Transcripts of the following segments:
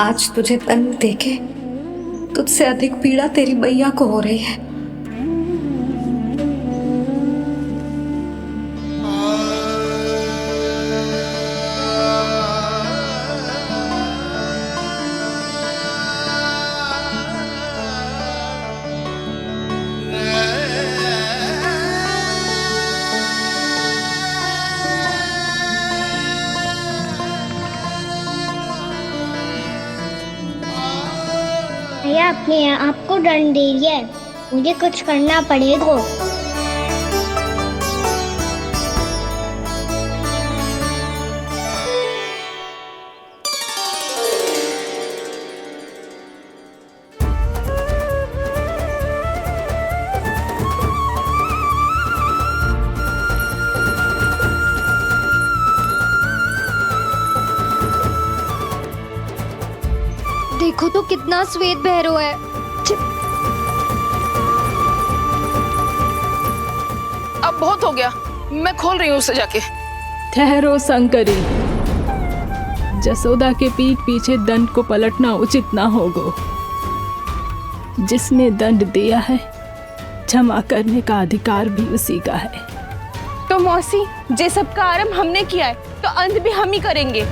आज तुझे दंड देके तुझसे अधिक पीड़ा तेरी मैया को हो रही है। भैया अपने आपको दंड दे रही है, मुझे कुछ करना पड़ेगा। देखो तो कितना श्वेत भैरव है। अब बहुत हो गया, मैं खोल रही हूँ उसे जाके। ठहरो शंकरी, जसोदा के पीठ पीछे दंड को पलटना उचित ना होगा। जिसने दंड दिया है क्षमा करने का अधिकार भी उसी का है। तो मौसी, जे सब का आरंभ हमने किया है तो अंत भी हम ही करेंगे।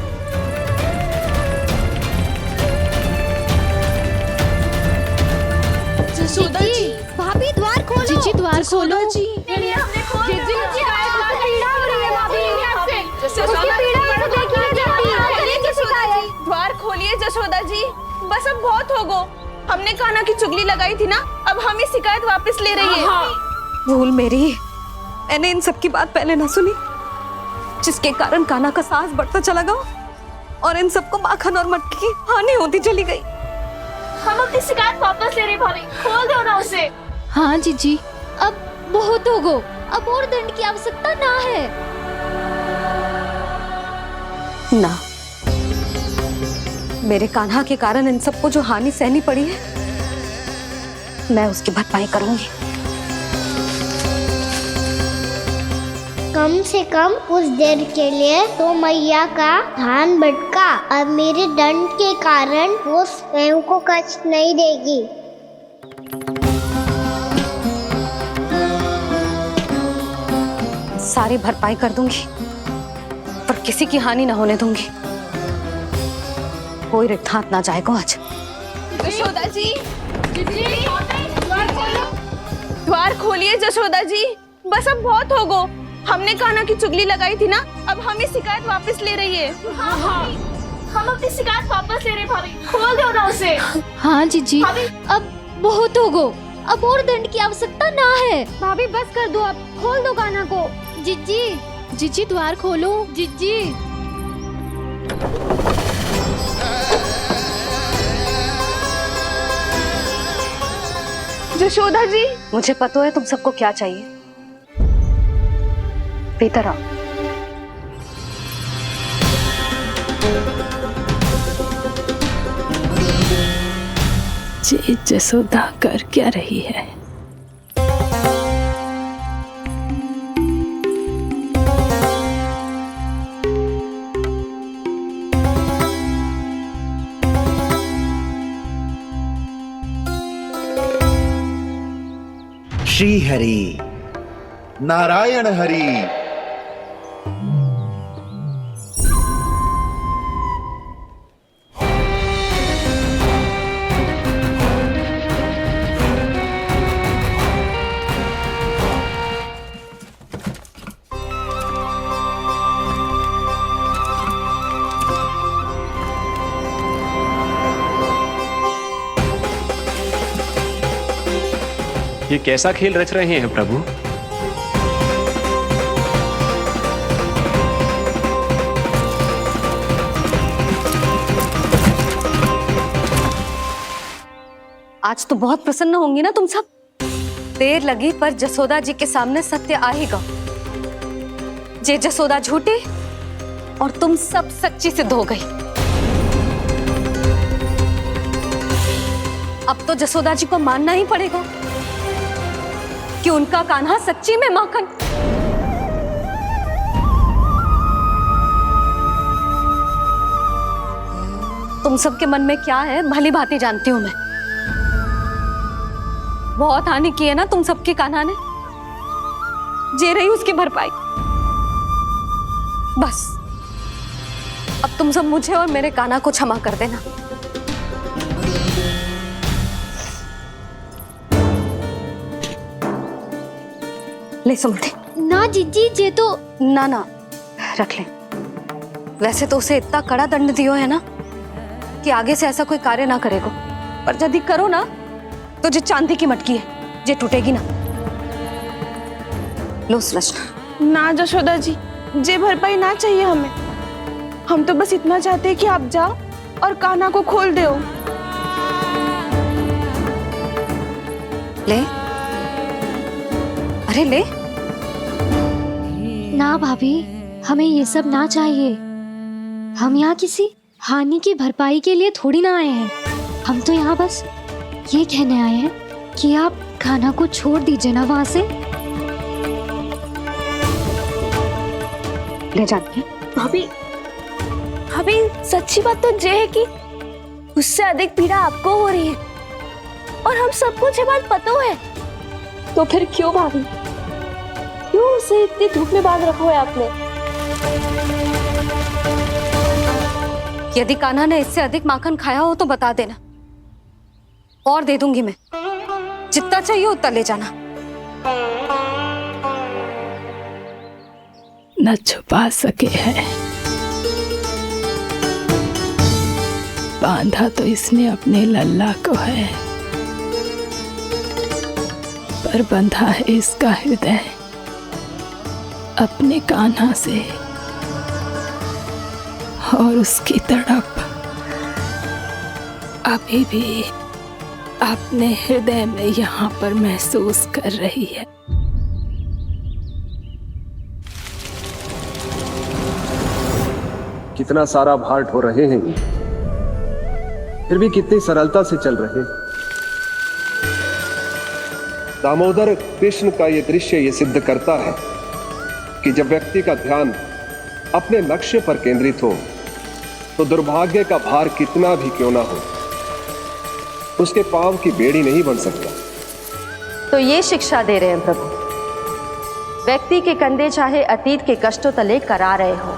जसोदा जी, भाभी द्वार खोलो। जीजी द्वार खोलो। जी द्वार खोलिए जसोदा जी, बस अब बहुत हो गो। हमने कान्हा की चुगली लगाई थी ना, अब हम ही शिकायत वापस ले रही है। भूल मेरी, मैंने इन सब की बात पहले ना सुनी, जिसके कारण कान्हा का साहस बढ़ता चला गया और इन सबको माखन और मटकी की हानि होती चली गई। हम अपनी शिकायत वापस ले रहे भाभी, खोल दो ना उसे। हाँ जीजी, अब बहुत हो गो, अब और दंड की आवश्यकता ना है। ना, मेरे कान्हा के कारण इन सबको जो हानि सहनी पड़ी है, मैं उसकी भरपाई करूंगी। कम से कम उस देर के लिए तो मैया का ध्यान भटका, अब मेरे दंड के कारण वो स्वयं को कष्ट नहीं देगी। सारी भरपाई कर दूंगी, पर किसी की हानि ना होने दूंगी। कोई रिक्त हाथ ना जाएगा आज। जसोदा जी, द्वार खोलिए जसोदा जी, बस अब बहुत हो गो। हमने कान्हा की चुगली लगाई थी ना, अब हम ही शिकायत वापस ले रही है। हम अपनी शिकायत वापस ले रहे भाभी, खोल दो ना उसे। हाँ जीजी, अब बहुत हो गो, अब और दंड की आवश्यकता ना है। भाभी बस कर दो, अब खोल दो कान्हा को। जीजी, जीजी द्वार खोलो। जीजी जशोदा जी, मुझे पता है तुम सबको क्या चाहिए। भीतर आओ। ये जसोदा कर क्या रही है? श्री हरि नारायण हरि। ये कैसा खेल रच रहे हैं प्रभु? आज तो बहुत प्रसन्न होंगी ना तुम सब। देर लगी पर जसोदा जी के सामने सत्य आएगा। जे जसोदा झूठी और तुम सब सच्ची सिद्ध हो गई। अब तो जसोदा जी को मानना ही पड़ेगा कि उनका कान्हा सच्ची में माखन। तुम सबके मन में क्या है भली भांति जानती हूं मैं। बहुत हानि की है ना तुम सबके कान्हा ने, जे रही उसकी भरपाई। बस अब तुम सब मुझे और मेरे कान्हा को क्षमा कर देना। ले सुमति। ना जीजी, जे तो ना ना रख ले। वैसे तो उसे इतना कड़ा दंड दियो है ना कि आगे से ऐसा कोई कार्य ना करेगा, पर यदि करो ना तो जो चांदी की मटकी है जे टूटेगी ना। लो सुलक्षणा। ना जशोदा जी, जे भरपाई ना चाहिए हमें। हम तो बस इतना चाहते हैं कि आप जाओ और कान्हा को खोल दो। ले, अरे ले। ना भाभी, हमें ये सब ना चाहिए। हम यहाँ किसी हानि की भरपाई के लिए थोड़ी ना आए हैं। हम तो यहाँ बस ये कहने आए हैं कि आप कान्हा को छोड़ दीजिए ना वहां से। ले जाती भाभी, भाभी सच्ची बात तो ये है कि उससे अधिक पीड़ा आपको हो रही है और हम सबको ये बात पता है। तो फिर क्यों भाभी, क्यों उसे इतनी धूप में बांध रखा है आपने? यदि कान्हा ने इससे अधिक माखन खाया हो तो बता देना, और दे दूंगी मैं। जितना चाहिए उतना ले जाना। न छुपा सके है, बांधा तो इसने अपने लल्ला को है, पर बंधा है इसका हृदय अपने कान्हा से। और उसकी तड़प अभी भी अपने हृदय में यहाँ पर महसूस कर रही है। कितना सारा भार ढो रहे हैं, फिर भी कितनी सरलता से चल रहे हैं। दामोदर कृष्ण का ये दृश्य ये सिद्ध करता है कि जब व्यक्ति का ध्यान अपने लक्ष्य पर केंद्रित हो तो दुर्भाग्य का भार कितना भी क्यों ना हो, उसके पांव की बेड़ी नहीं बन सकता। तो ये शिक्षा दे रहे हैं प्रभु। व्यक्ति के कंधे चाहे अतीत के कष्टों तले करा रहे हो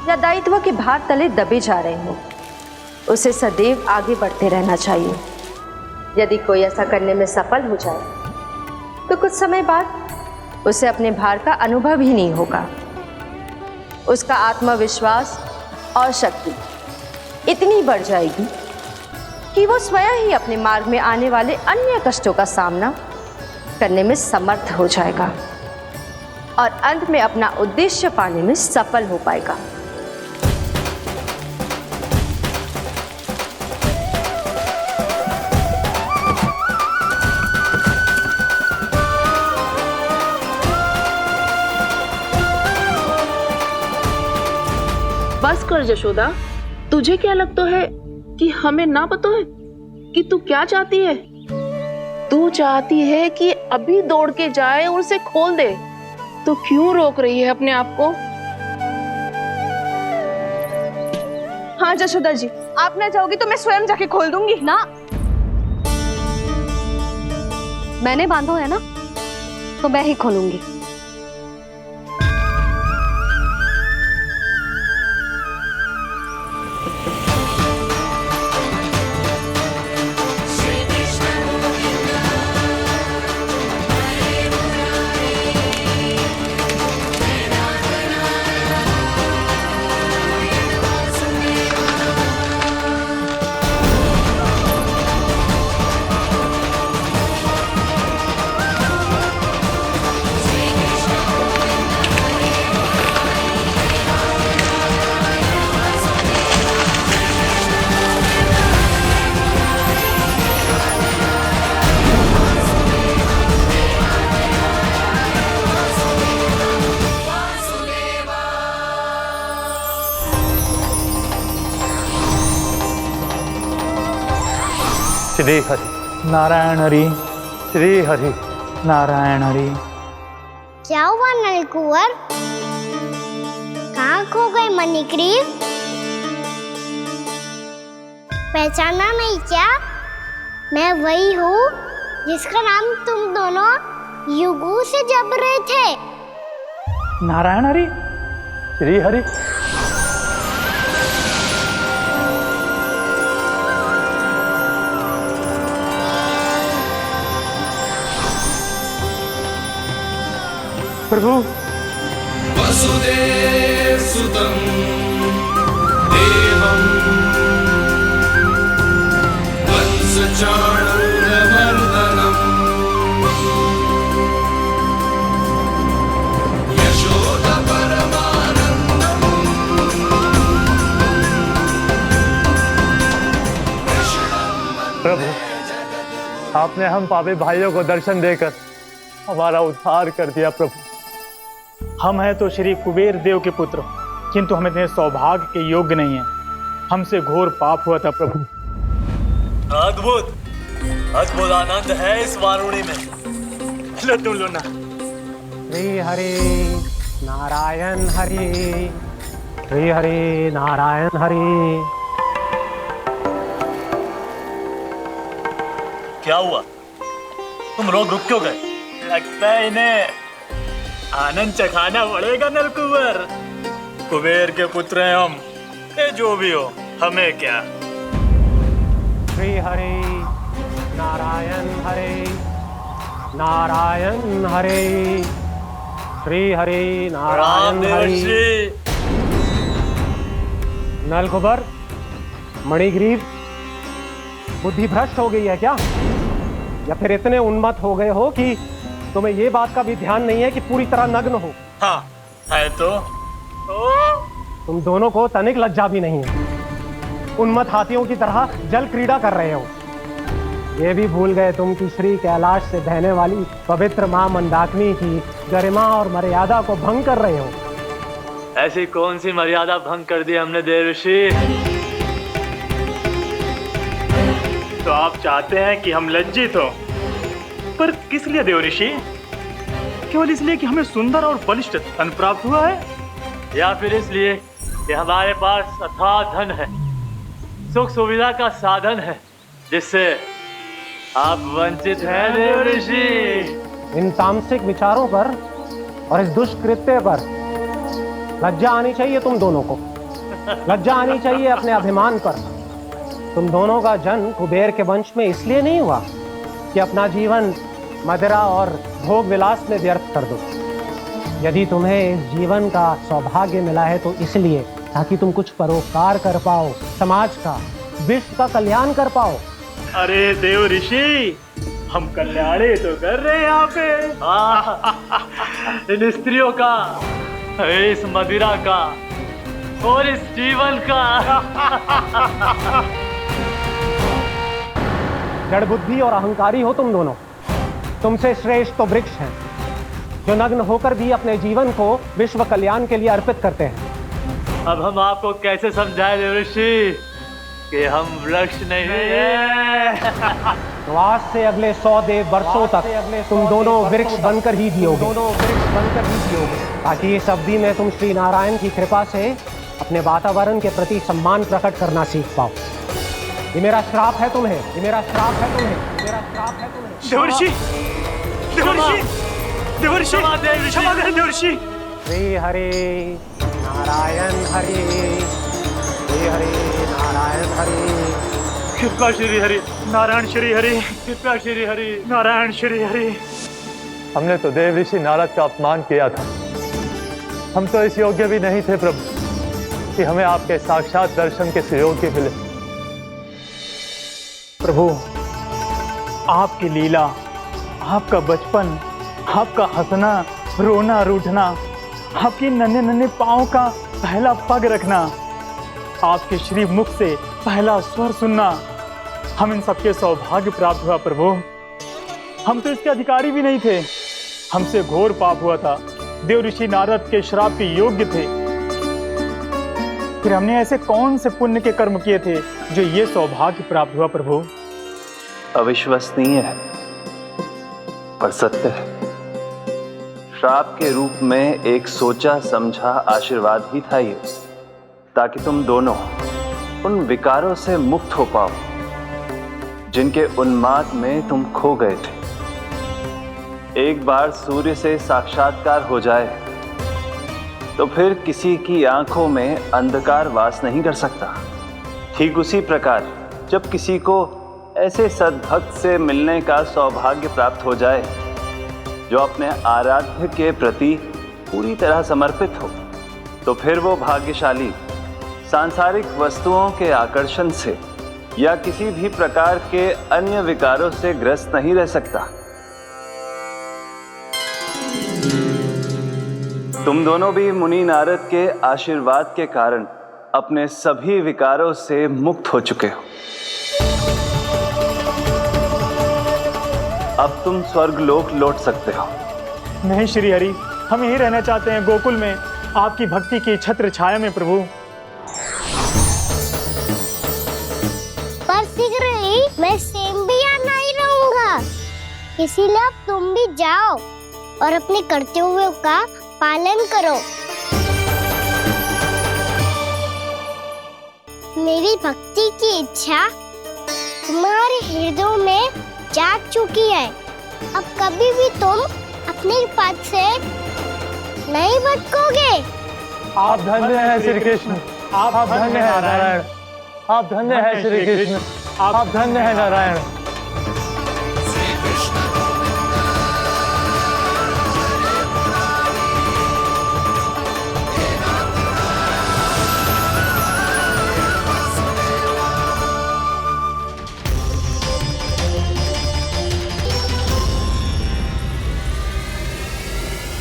या दायित्व के भार तले दबे जा रहे हो, उसे सदैव आगे बढ़ते रहना चाहिए। यदि कोई ऐसा करने में सफल हो जाए तो कुछ समय बाद उसे अपने भार का अनुभव ही नहीं होगा। उसका आत्मविश्वास और शक्ति इतनी बढ़ जाएगी कि वो स्वयं ही अपने मार्ग में आने वाले अन्य कष्टों का सामना करने में समर्थ हो जाएगा और अंत में अपना उद्देश्य पाने में सफल हो पाएगा। बस कर जशोदा, तुझे क्या लगता है कि हमें ना पता है कि तू क्या चाहती है? तू चाहती है कि अभी दौड़ के जाए और उसे खोल दे, तो क्यों रोक रही है अपने आप को? हाँ जशोदा जी, आप ना जाओगी तो मैं स्वयं जाके खोल दूंगी। ना, मैंने बांधो है ना, तो मैं ही खोलूंगी। श्री हरि नारायण हरि, श्री हरि नारायण हरि। क्या हुआ नलकुंवर? कहाँ खो गए मणिग्रीव? पहचाना नहीं क्या? मैं वही हूँ जिसका नाम तुम दोनों युगों से जप रहे थे। नारायण हरि, श्री हरि। प्रभु, वसुदेव सुतं देवं वंशचाणूरमर्दनम् यशोदपरमानन्दम् प्रभु, आपने हम पापी भाइयों को दर्शन देकर हमारा उद्धार कर दिया। प्रभु, हम हैं तो श्री कुबेर देव के पुत्र, किंतु हम इतने सौभाग्य के योग्य नहीं हैं। हमसे घोर पाप हुआ था प्रभु। अद्भुत अद्भुत आनंद है इस वारुणी में। लो तुम लो ना। श्री हरि नारायण हरि, श्री हरि नारायण हरि। क्या हुआ? तुम लोग रुक क्यों गए? लगता है इन्हें आनंद चखाना पड़ेगा नलकुबर। कुबेर के पुत्र हैं हम, ये जो भी हो हमें क्या। श्री हरि नारायण हरि, नारायण हरि, श्री हरि नारायण हरि। नलकुबर, मणिग्रीव, बुद्धि भ्रष्ट हो गई है क्या? या फिर इतने उन्मत्त हो गए हो कि तुम्हें ये बात का भी ध्यान नहीं है कि पूरी तरह नग्न हो? हाँ है तो। तुम दोनों को तनिक लज्जा भी नहीं है। उन्मत्त हाथियों की तरह जल क्रीड़ा कर रहे हो। ये भी भूल गए तुम कि श्री कैलाश से बहने वाली पवित्र मां मंदाकिनी की गरिमा और मर्यादा को भंग कर रहे हो। ऐसी कौन सी मर्यादा भंग कर दी हमने देवर्षि? तो आप चाहते हैं कि हम लज्जित हो, पर किस लिए देवर्षि? केवल इसलिए कि हमें सुंदर और बलिष्ठ धन प्राप्त हुआ है, या फिर इसलिए कि हमारे पास अथाह धन है, सुख सुविधा का साधन है, जिससे आप वंचित हैं देवर्षि? इन तामसिक विचारों पर और इस दुष्कृत्य पर लज्जा आनी चाहिए तुम दोनों को। लज्जा आनी चाहिए अपने अभिमान पर। तुम दोनों का जन्म कुबेर के वंश में इसलिए नहीं हुआ कि अपना जीवन मदिरा और भोग विलास में व्यर्थ कर दो। यदि तुम्हें इस जीवन का सौभाग्य मिला है तो इसलिए ताकि तुम कुछ परोपकार कर पाओ, समाज का, विश्व का कल्याण कर पाओ। अरे देव ऋषि, हम कल्याण ही तो कर रहे हैं यहाँ पे। इन स्त्रियों का, इस मदिरा का और इस जीवन का। जड़ बुद्धि और अहंकारी हो तुम दोनों। तुमसे श्रेष्ठ तो वृक्ष हैं, जो नग्न होकर भी अपने जीवन को विश्व कल्याण के लिए अर्पित करते हैं। अब हम आपको कैसे समझाएं देवर्षि कि हम वृक्ष नहीं हैं? तो आज से अगले 100 देव वर्षों तक तुम दोनों वृक्ष बनकर ही जियोगे। ताकि इस अवधि में तुम श्री नारायण की कृपा से अपने वातावरण के प्रति सम्मान प्रकट करना सीख पाओ। ये मेरा श्राप है तुम्हें, ये मेरा श्राप है तुम्हें, मेरा श्राप है तुम्हें। देवर्षि, देवर्षि, देवर्षि, क्षमा करें देवर्षि। श्री हरि नारायण हरि, श्री हरि नारायण हरि। कृपा श्री हरि नारायण श्री हरि, कृपा श्री हरि नारायण श्री हरि। हमने तो देव ऋषि नारद का अपमान किया था। हम तो इस योग्य भी नहीं थे प्रभु कि हमें आपके साक्षात दर्शन के सुयोग्य मिले। प्रभु, आपकी लीला, आपका बचपन, आपका हंसना, रोना, रूठना, आपकी नन्हे नन्हे पाँव का पहला पग रखना, आपके श्री मुख से पहला स्वर सुनना, हम इन सबके सौभाग्य प्राप्त हुआ प्रभु। हम तो इसके अधिकारी भी नहीं थे। हमसे घोर पाप हुआ था, देव ऋषि नारद के श्राप के योग्य थे। फिर हमने ऐसे कौन से पुण्य के कर्म किए थे जो ये सौभाग्य प्राप्त हुआ प्रभु? अविश्वसनीय है पर सत्य है। श्राप के रूप में एक सोचा समझा आशीर्वाद ही था ये, ताकि तुम दोनों उन विकारों से मुक्त हो पाओ जिनके उन्माद में तुम खो गए थे। एक बार सूर्य से साक्षात्कार हो जाए तो फिर किसी की आंखों में अंधकार वास नहीं कर सकता। ठीक उसी प्रकार जब किसी को ऐसे सद्भक्त से मिलने का सौभाग्य प्राप्त हो जाए जो अपने आराध्य के प्रति पूरी तरह समर्पित हो, तो फिर वो भाग्यशाली सांसारिक वस्तुओं के आकर्षण से या किसी भी प्रकार के अन्य विकारों से ग्रस्त नहीं रह सकता। तुम दोनों भी मुनि नारद के आशीर्वाद के कारण अपने सभी विकारों से मुक्त हो चुके हो। अब तुम स्वर्गलोक लौट सकते हो। नहीं श्री हरि, हम यही रहना चाहते हैं गोकुल में, आपकी भक्ति की छत्र छाया में प्रभु। पर शीघ्र ही मैं सेम्बिया नहीं रहूंगा, इसीलिए अब तुम भी जाओ और अपने कर्तव्यों का पालन करो। मेरी भक्ति की इच्छा तुम्हारे हृदयों में जाग चुकी है। अब कभी भी तुम अपने पद से नहीं भटकोगे। आप धन्य हैं श्री कृष्ण, आप धन्य हैं नारायण, आप धन्य हैं श्री कृष्ण, आप धन्य हैं नारायण।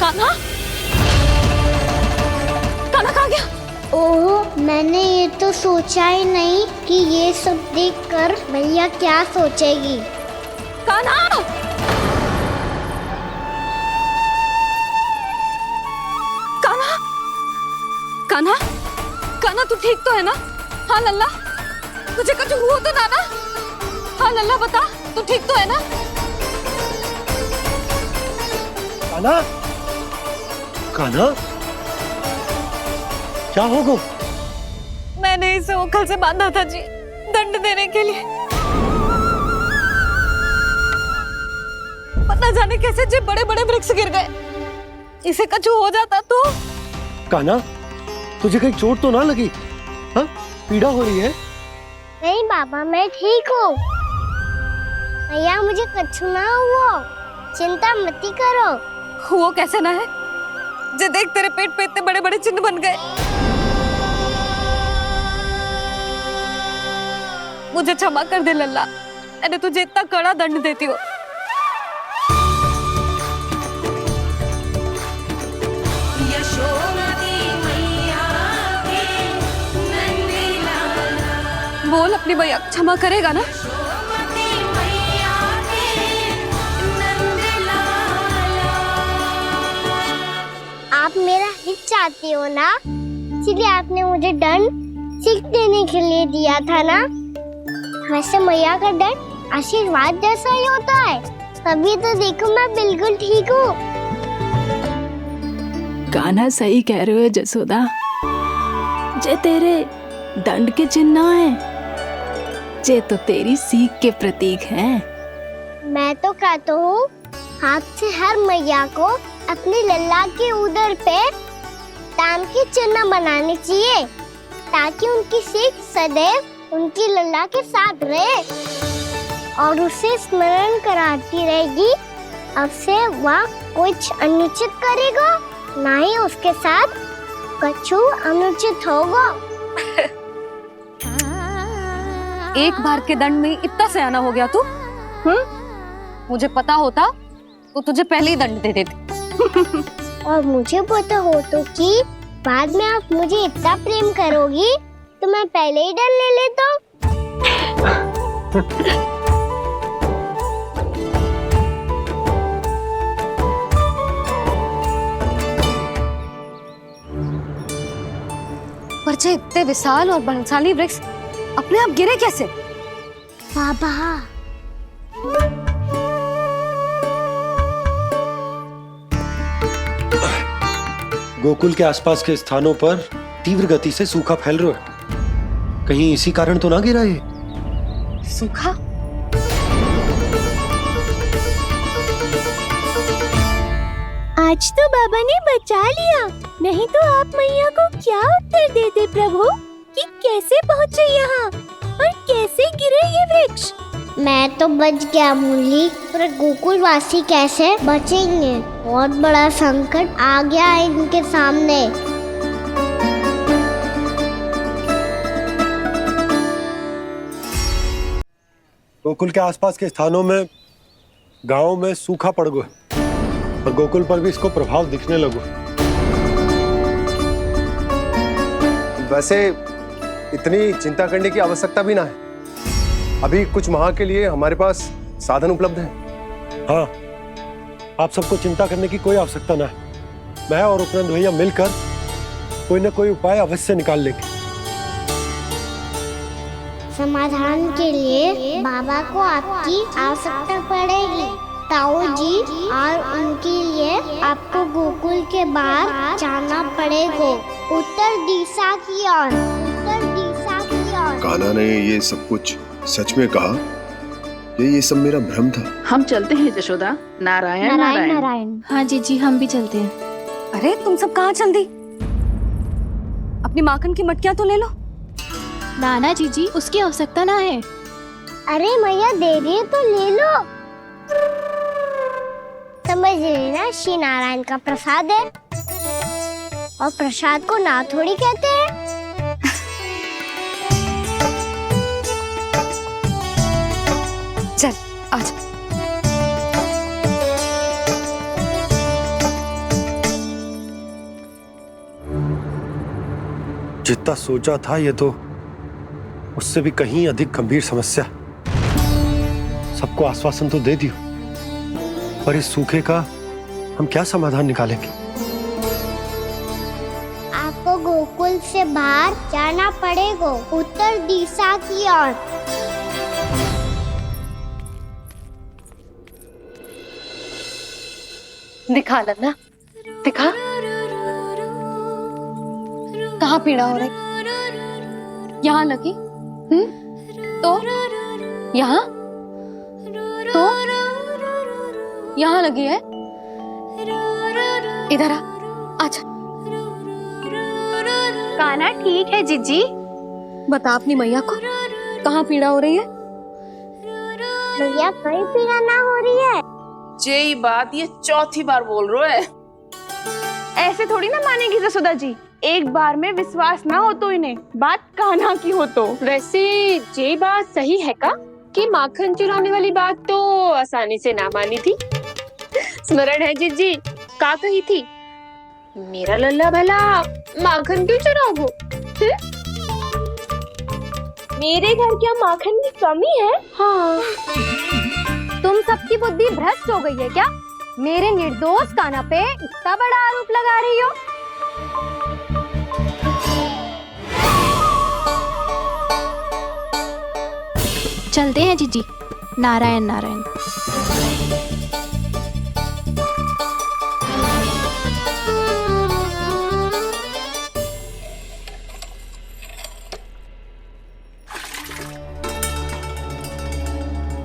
कान्हा, कान्हा कहाँ गया? ओह, मैंने ये तो सोचा ही नहीं कि ये सब देखकर भैया क्या सोचेगी। कान्हा! कान्हा! कान्हा! कान्हा तू ठीक तो है ना? हाँ लल्ला, तुझे कुछ हुआ तो ना? हाँ लल्ला बता, तू ठीक तो है ना? कान्हा, कान्हा, क्या होगा? मैंने इसे ओखल से बांधा था जी, दंड देने के लिए। पता जाने कैसे जे बड़े बड़े वृक्ष गिर गए। इसे कुछ हो जाता तो? कान्हा, तुझे कहीं चोट तो ना लगी? हाँ, पीड़ा हो रही है? नहीं बाबा, मैं ठीक हूँ। भैया मुझे कुछ ना हुआ, चिंता मत करो। वो कैसे ना है? जे देख तेरे पेट पे इतने बड़े बड़े चिन्ह बन गए। मुझे क्षमा कर दे लल्ला, मैंने तुझे इतना कड़ा दंड देती हो। बोल अपनी भैया क्षमा करेगा ना? आप मेरा हित चाहते हो ना, इसलिए आपने मुझे दंड सीख देने के लिए दिया था ना। वैसे मैया का दंड आशीर्वाद जैसा ही होता है, तभी तो देखो मैं बिल्कुल ठीक हूँ। कान्हा सही कह रहे हो जसोदा, जे तेरे दंड के चिन्ह है, जे तो तेरी सीख के प्रतीक हैं। मैं तो कहता हूँ हाथ से हर मैया को अपनी लल्ला के उदर पे ताम के चिन्ह बनाने चाहिए, ताकि उनकी सीख सदैव उनकी लल्ला के साथ रहे और उसे स्मरण कराती रहेगी। अब से वह कुछ अनुचित करेगा, ना ही उसके साथ कुछ अनुचित होगा। एक बार के दंड में इतना सयाना हो गया तू? मुझे पता होता तो तुझे पहले ही दंड दे देती। और मुझे पता हो तो कि बाद में आप मुझे इतना प्रेम करोगी तो मैं पहले ही दंड ले लेता। पर जे इतने विशाल और बलशाली वृक्ष अपने आप गिरे कैसे? बाबा, गोकुल के आसपास के स्थानों पर तीव्र गति से सूखा फैल रहा है। कहीं इसी कारण तो ना गिरा ये? सूखा? आज तो बाबा ने बचा लिया, नहीं तो आप मैया को क्या उत्तर देते प्रभु कि कैसे पहुँचे यहाँ और कैसे गिरे ये वृक्ष। मैं तो बच गया मुरली, पर गोकुलवासी कैसे बचेंगे? बहुत बड़ा संकट आ गया है इनके सामने। गोकुल के आसपास के स्थानों में, गांवों में सूखा पड़ गया और गोकुल पर भी इसको प्रभाव दिखने लगा। वैसे इतनी चिंता करने की आवश्यकता भी ना है। अभी कुछ माह के लिए हमारे पास साधन उपलब्ध है। हाँ, आप सबको चिंता करने की कोई आवश्यकता ना है। मैं और उपनंद भैया मिलकर कोई ना कोई उपाय अवश्य निकाल लेंगे। समाधान के लिए बाबा को आपकी आवश्यकता पड़ेगी। ताऊ जी और उनके लिए आपको गोकुल के बाहर जाना पड़ेगा, उत्तर दिशा की ओर। उत्तर दिशा की ओर। कान्हा ने ये सब कुछ सच में कहा? ये सब मेरा भ्रम था? हम चलते हैं जशोदा। नारायण नारायण नारायण। हाँ जीजी, हम भी चलते हैं। अरे तुम सब कहाँ चल दी? अपनी माखन की मटकियाँ तो ले लो। नाना जीजी, उसकी आवश्यकता ना है। अरे मैया दे रही है तो ले लो। समझ लेना, श्री नारायण का प्रसाद है और प्रसाद को ना थोड़ी कहते हैं। चल आज। जितना सोचा था ये तो उससे भी कहीं अधिक गंभीर समस्या। सबको आश्वासन तो दे दियो, पर इस सूखे का हम क्या समाधान निकालेंगे? आपको गोकुल से बाहर जाना पड़ेगा, उत्तर दिशा की ओर। दिखा लन्ना, दिखा। कहाँ पीड़ा हो रही? यहाँ लगी? तो यहाँ? तो यहाँ लगी है? इधर आ, आजा। कान्हा ठीक है जीजी। बता अपनी मैया को कहाँ पीड़ा हो रही है? मैया कहीं पीड़ा ना हो रही है। यही बात ये चौथी बार बोल रहे है। ऐसे थोड़ी ना मानेगी जसोदा जी। एक बार में विश्वास ना हो तो इन्हें, बात कान्हा की हो तो। वैसे ये बात सही है का कि माखन चुराने वाली बात तो आसानी से ना मानी थी। स्मरण है जीजी, का कही थी? मेरा लल्ला भला माखन क्यों चुराओगे? मेरे घर क्या माखन की कमी है? हाँ। तुम सबकी बुद्धि भ्रष्ट हो गई है क्या? मेरे निर्दोष कान्हा पे इतना बड़ा आरोप लगा रही हो? चलते हैं जीजी। नारायण नारायण।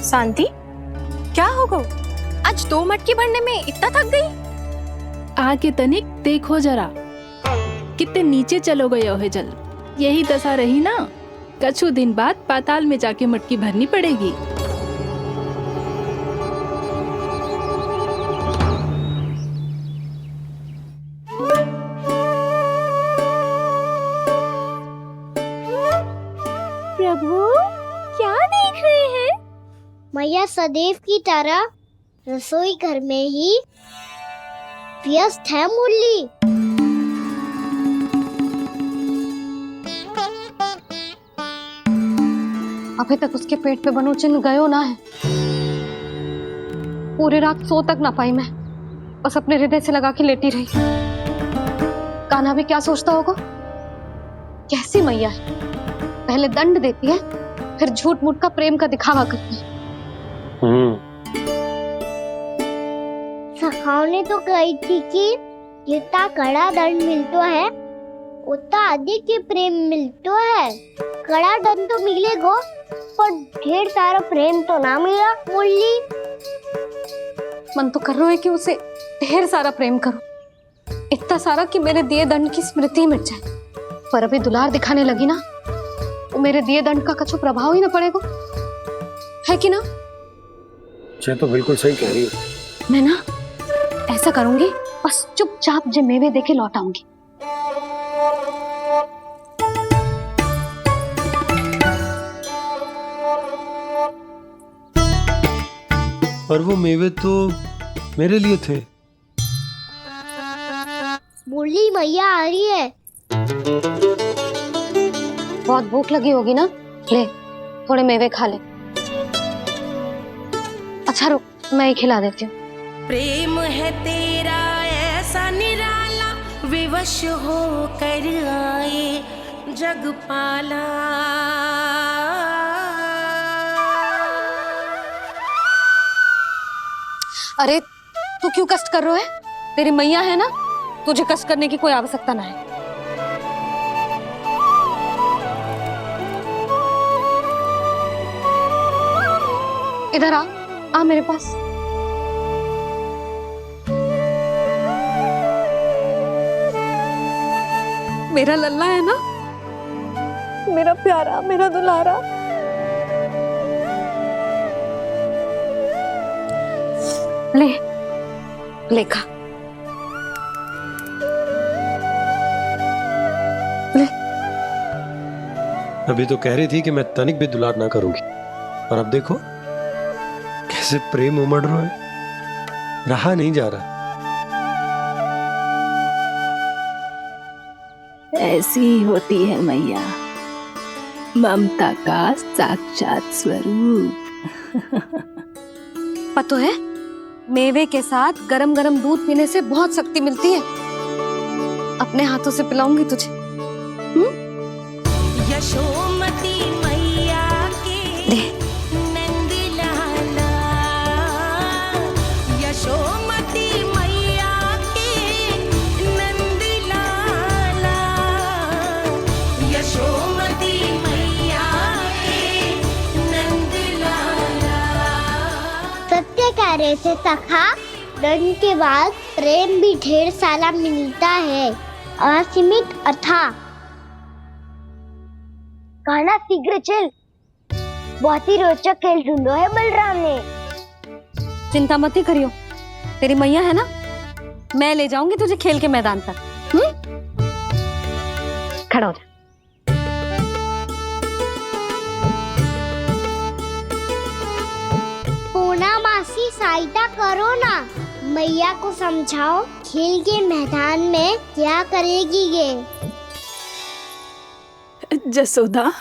शांति, क्या हो गो? आज 2 मटकी भरने में इतना थक गई? आके तनिक देखो जरा, कितने नीचे चलो गए हो जल। यही दशा रही ना, कछु दिन बाद पाताल में जाके मटकी भरनी पड़ेगी। प्रभु, क्या देख रहे हैं? मैया सदैव की तरह रसोई घर में ही व्यस्त है मुरली। अभी तक उसके पेट पे बनो चिन्ह गयो ना है। पूरी रात सो तक ना पाई मैं, बस अपने हृदय से लगा के लेटी रही। कान्हा भी क्या सोचता होगा? कैसी मैया है, पहले दंड देती है, फिर झूठ मूठ का प्रेम का दिखावा करती है। सखाओ ने तो कही थी कि जितना कड़ा दंड मिलता है उतना अधिक ही प्रेम मिलतो है। कड़ा दन तो मिलेगो, पर ढेर सारा प्रेम तो ना मिला। मुरली मन तो कर रहा है कि उसे ढेर सारा प्रेम करूं, इतना सारा कि मेरे दिए दंड की स्मृति मिट जाए। पर अभी दुलार दिखाने लगी ना, तो मेरे दिए दंड का कछु प्रभाव ही ना पड़ेगा, है कि ना? ये तो बिल्कुल सही कह रही हो। मैं ना ऐसा करूंगी, बस चुपचाप जे मेवे देके लौट आऊंगी। पर वो मेवे तो मेरे लिए थे। मुरली मैया आ रही है। बहुत भूख लगी होगी ना, ले थोड़े मेवे खा ले। अच्छा रुक, मैं ही खिला देती हूँ। प्रेम है तेरा ऐसा निराला, विवश हो कर आए जग पाला। अरे तू क्यों कष्ट कर रहा है? तेरी मैया है ना, तुझे कष्ट करने की कोई आवश्यकता ना है। इधर आ मेरे पास। मेरा लल्ला है ना, मेरा प्यारा, मेरा दुलारा। ले ले खा, ले। अभी तो कह रही थी कि मैं तनिक भी दुलार ना करूंगी, और अब देखो कैसे प्रेम उमड़ रहा है, रहा नहीं जा रहा। ऐसी ही होती है मैया, ममता का साक्षात स्वरूप। पता है, मेवे के साथ गरम गरम दूध पीने से बहुत शक्ति मिलती है। अपने हाथों से पिलाऊंगी तुझे। यशोमती मैया के नंद लाला, यशोमती मैया के नंद लाला, यशोमती मैया के नंद लाला। सत्य कह रहे थे सखा, दंड के बाद प्रेम भी ढेर सारा मिलता है, असीमित अथाह। कहना शीघ्र चल, बहुत ही रोचक खेल ढूंढो है बलराम ने। चिंता मत ही करियो, तेरी मैया है ना, मैं ले जाऊंगी तुझे खेल के मैदान पर। खड़ा हो जा। पूना मासी सहायता करो ना, मैया को समझाओ खेल के मैदान में क्या करेगी ये। जसोदा,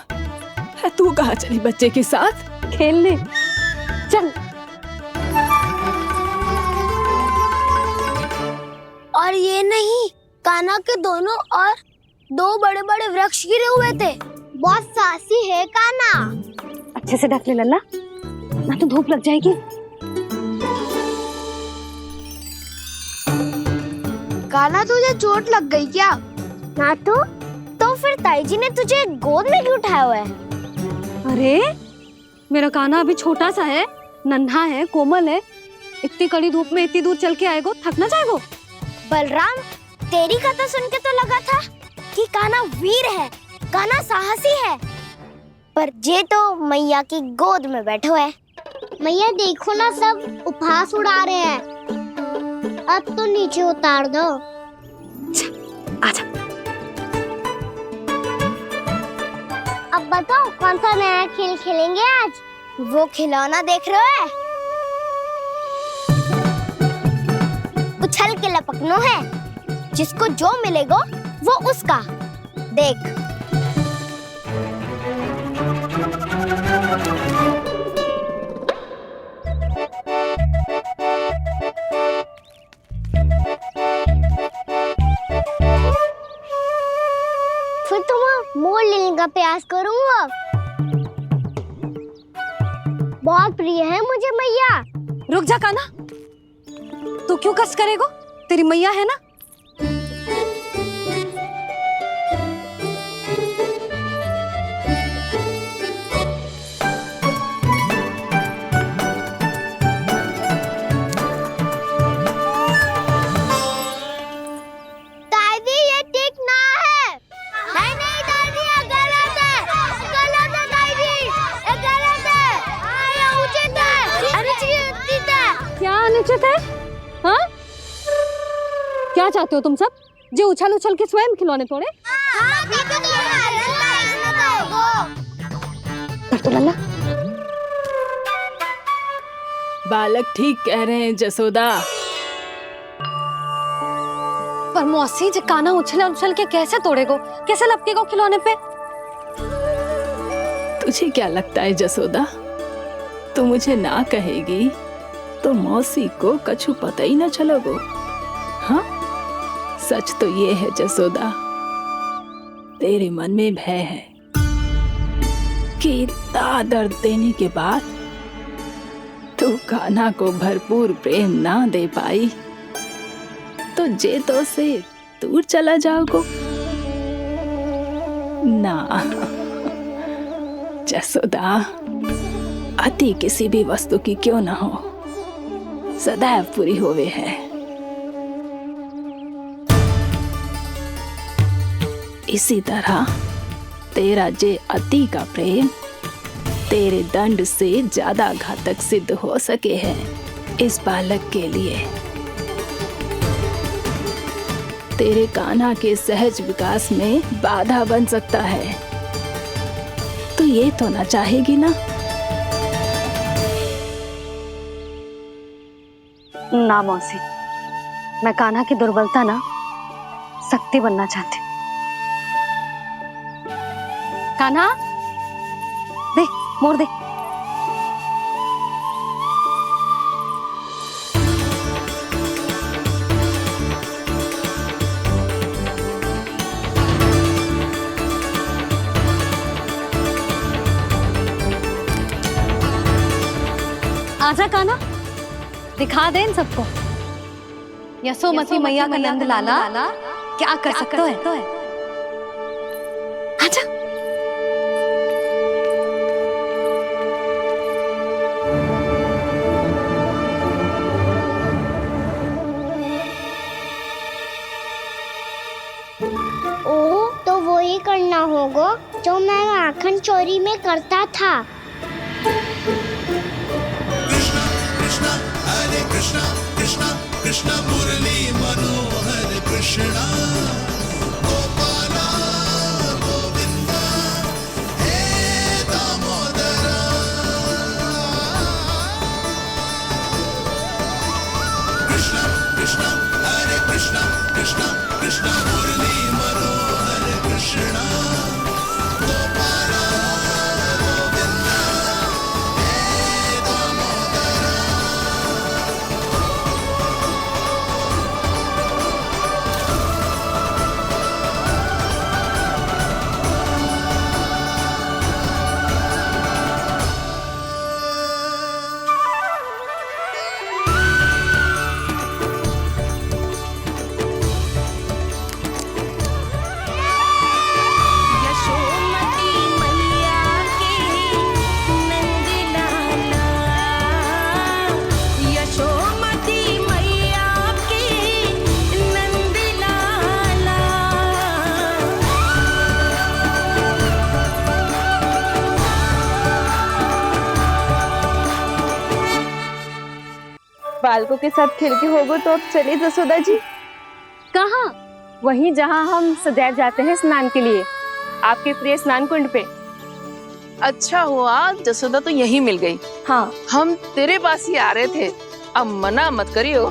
तू कहाँ चली बच्चे के साथ खेलने? चल। और ये नहीं, कान्हा के दोनों और दो बड़े बड़े वृक्ष गिरे हुए थे। बहुत साहसी है कान्हा। अच्छे से ढक ले लल्ला, ना तो धूप लग जाएगी। कान्हा तुझे चोट लग गई क्या? ना तो फिर ताई जी ने तुझे गोद में क्यों उठाया हुआ है? अरे मेरा कान्हा अभी छोटा सा है, नन्हा है, कोमल है। इतनी कड़ी धूप में इतनी दूर चल के आएगो, थक ना जाएगो? बलराम, तेरी कथा सुन के तो लगा था कि कान्हा वीर है, कान्हा साहसी है, पर ये तो मैया की गोद में बैठे हुए। मैया देखो ना, सब उपहास उड़ा रहे हैं। अब तो नीचे उतार दो। आजा। अब बताओ कौन सा नया खेल खेलेंगे आज? वो खिलौना देख रहे हो? उछल के लपकनो है, जिसको जो मिलेगा वो उसका। देख। फिर तुम मोड़ लेने का प्रयास करूंगा। बहुत प्रिय है मुझे मैया। रुक जा कान्हा, तू क्यों कष्ट करेगो? तेरी मैया है ना। क्या चाहते हो तुम सब? जो उछल उछल के स्वयं खिलौने तोड़े? तो लल्ला बालक ठीक कह रहे हैं जसोदा। पर मौसी जो काना उछल उछल के कैसे तोड़ेगो, कैसे लपकेगो खिलौने पे? तुझे क्या लगता है जसोदा, तू मुझे ना कहेगी तो मौसी को कछु पता ही न चलोगो। हाँ, सच तो ये है जसोदा, तेरे मन में भय है कि इतना दर्द देने के बाद तू कान्हा को भरपूर प्रेम ना दे पाई तो जेतो से दूर चला जाओगो ना। जसोदा, अति किसी भी वस्तु की क्यों ना हो, सदैव पूरी होवे है। इसी तरह तेरा जे अति का प्रेम तेरे दंड से ज्यादा घातक सिद्ध हो सके है इस बालक के लिए। तेरे कान्हा के सहज विकास में बाधा बन सकता है, तो ये तो ना चाहेगी ना? ना मौसी, मैं कान्हा की दुर्बलता ना शक्ति बनना चाहती। कान्हा, दे मोड़ दे। आजा कान्हा, दिखा दे इन सबको यशोमती मैया का नंद लाला क्या कर सकता है। आजा। ओ, तो वो ही करना होगा जो मैं माखन चोरी में करता था। कृष्णा कृष्णा कृष्णा मुरली मनोहर कृष्णा गोपाला गोविंदा हे दामोदरा। कृष्णा कृष्णा हरे कृष्णा कृष्णा कृष्णा मुरली मनोहर कृष्णा गोपाला गोविंदा हे दामोदरा। यशोमती मैया के नंद लाला, यशोमती मैया के नंद लाला। बालकों के साथ खेल के होगो तो अब चलिए जसोदा जी। कहाँ? वहीं जहाँ हम सदैव जाते हैं स्नान के लिए, आपके प्रिय स्नान कुंड पे। अच्छा हुआ जसोदा तो यही मिल गई। हाँ, हम तेरे पास ही आ रहे थे, अब मना मत करियो।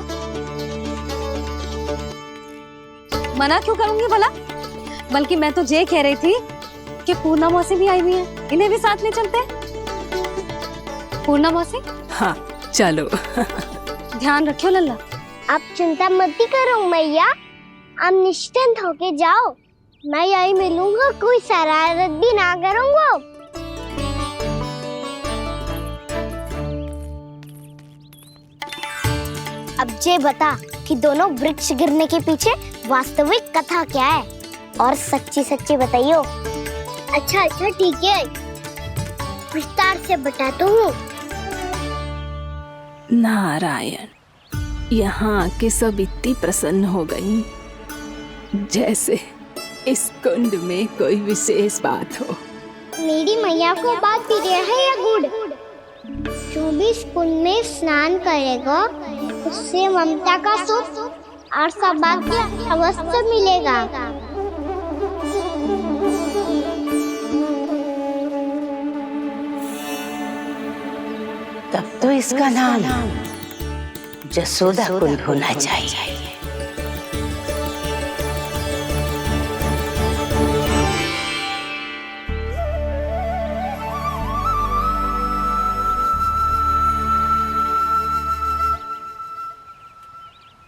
मना क्यों करूंगी भला? बल्कि मैं तो ये कह रही थी कि पूर्णा मौसी भी आई हुई है, इन्हें भी साथ ले चलते हैं। पूर्णा मौसी, हाँ चलो। ध्यान रखियो लल्ला। आप चिंता मत करो मैया, आप निश्चिंत होके जाओ, मैं यही मिलूंगा, कोई शरारत भी ना करूंगा। अब ये बता कि दोनों वृक्ष गिरने के पीछे वास्तविक कथा क्या है, और सच्ची सच्ची बताइयो। अच्छा अच्छा ठीक है, विस्तार से बताता हूँ। नारायण, यहाँ के सब इतनी प्रसन्न हो गई जैसे इस कुंड में कोई विशेष बात हो। मेरी मैया को बात प्रिय है या गुड़? जो भी इस कुंड में स्नान करेगा उससे ममता का सुख और सौभाग्य अवश्य मिलेगा। तब तो इसका नाम जसोदा कुंड होना चाहिए।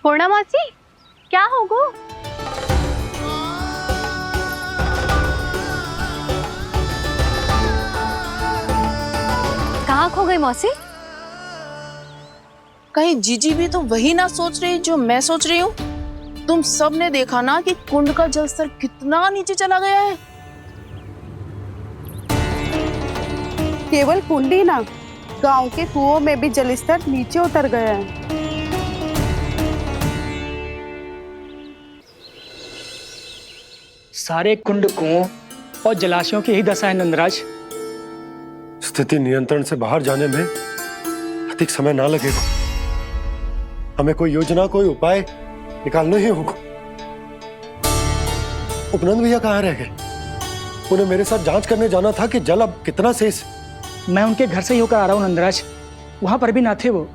पूर्णा मौसी, क्या होगो? कहाँ खो गई मौसी? कहीं जीजी भी तो वही ना सोच रही जो मैं सोच रही हूँ। तुम सब ने देखा ना कि कुंड का जलस्तर कितना नीचे चला गया है। केवल कुंड ही ना, गांव के कुओं में भी जलस्तर नीचे उतर गया है। सारे कुंड कुओं और जलाशयों की ही दशा है नंदराज। स्थिति नियंत्रण से बाहर जाने में अधिक समय ना लगेगा। हमें कोई योजना, कोई उपाय निकालना ही होगा। उपनंद भैया कहाँ रह गए? उन्हें मेरे साथ जांच करने जाना था कि जल अब कितना शेष। मैं उनके घर से ही होकर आ रहा हूँ नंदराज, वहां पर भी ना थे वो।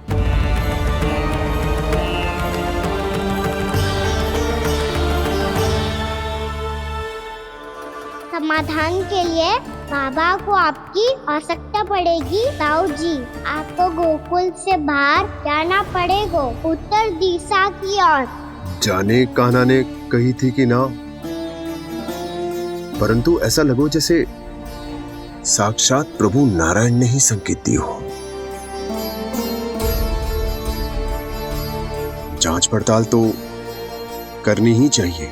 समाधान के लिए बाबा को आपकी आवश्यकता पड़ेगी। ताऊ जी, आपको गोकुल से बाहर जाना पड़ेगा, उत्तर दिशा की ओर। जाने कान्हा ने कही थी कि ना, परंतु ऐसा लगो जैसे साक्षात प्रभु नारायण ने ही संकेत दी हो। जांच पड़ताल तो करनी ही चाहिए।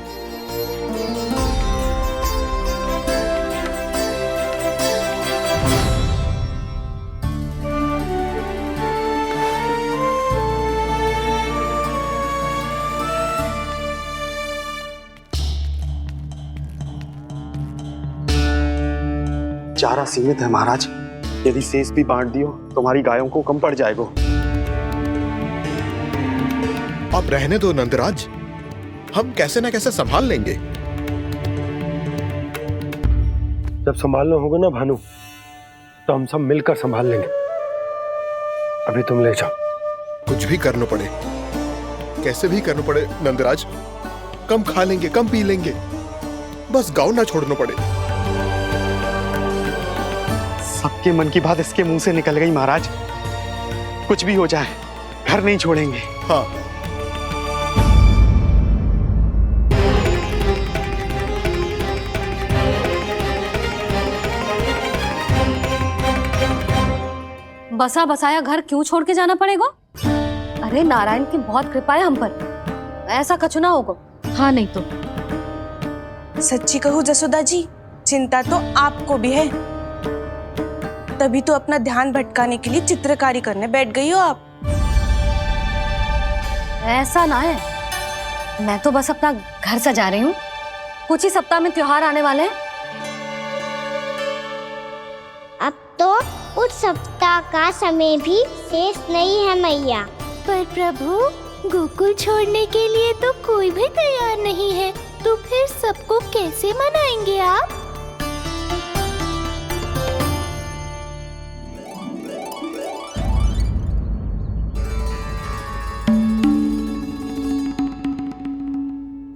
चारा सीमित है महाराज, यदि शेष भी बांट दियो तो हमारी गायों को कम पड़ जाएगा। अब रहने दो नंदराज, हम कैसे न कैसे संभाल लेंगे। जब संभालना होगा ना भानु, तो हम सब मिलकर संभाल लेंगे। अभी तुम ले जाओ। कुछ भी करना पड़े, कैसे भी करना पड़े नंदराज, कम खा लेंगे, कम पी लेंगे, बस गाँव ना छोड़ना पड़े। सबके मन की बात इसके मुंह से निकल गई महाराज। कुछ भी हो जाए, घर नहीं छोड़ेंगे। हाँ, बसा बसाया घर क्यों छोड़ के जाना पड़ेगा? अरे नारायण की बहुत कृपा है हम पर, ऐसा कछु ना होगा। हाँ नहीं तो सच्ची कहूँ जसोदा जी, चिंता तो आपको भी है। तभी तो अपना ध्यान भटकाने के लिए चित्रकारी करने बैठ गई हो आप। ऐसा ना है, मैं तो बस अपना घर सजा रही हूँ। कुछ ही सप्ताह में त्योहार आने वाले हैं। अब तो उस सप्ताह का समय भी शेष नहीं है मैया। पर प्रभु, गोकुल छोड़ने के लिए तो कोई भी तैयार नहीं है, तो फिर सबको कैसे मनाएंगे आप?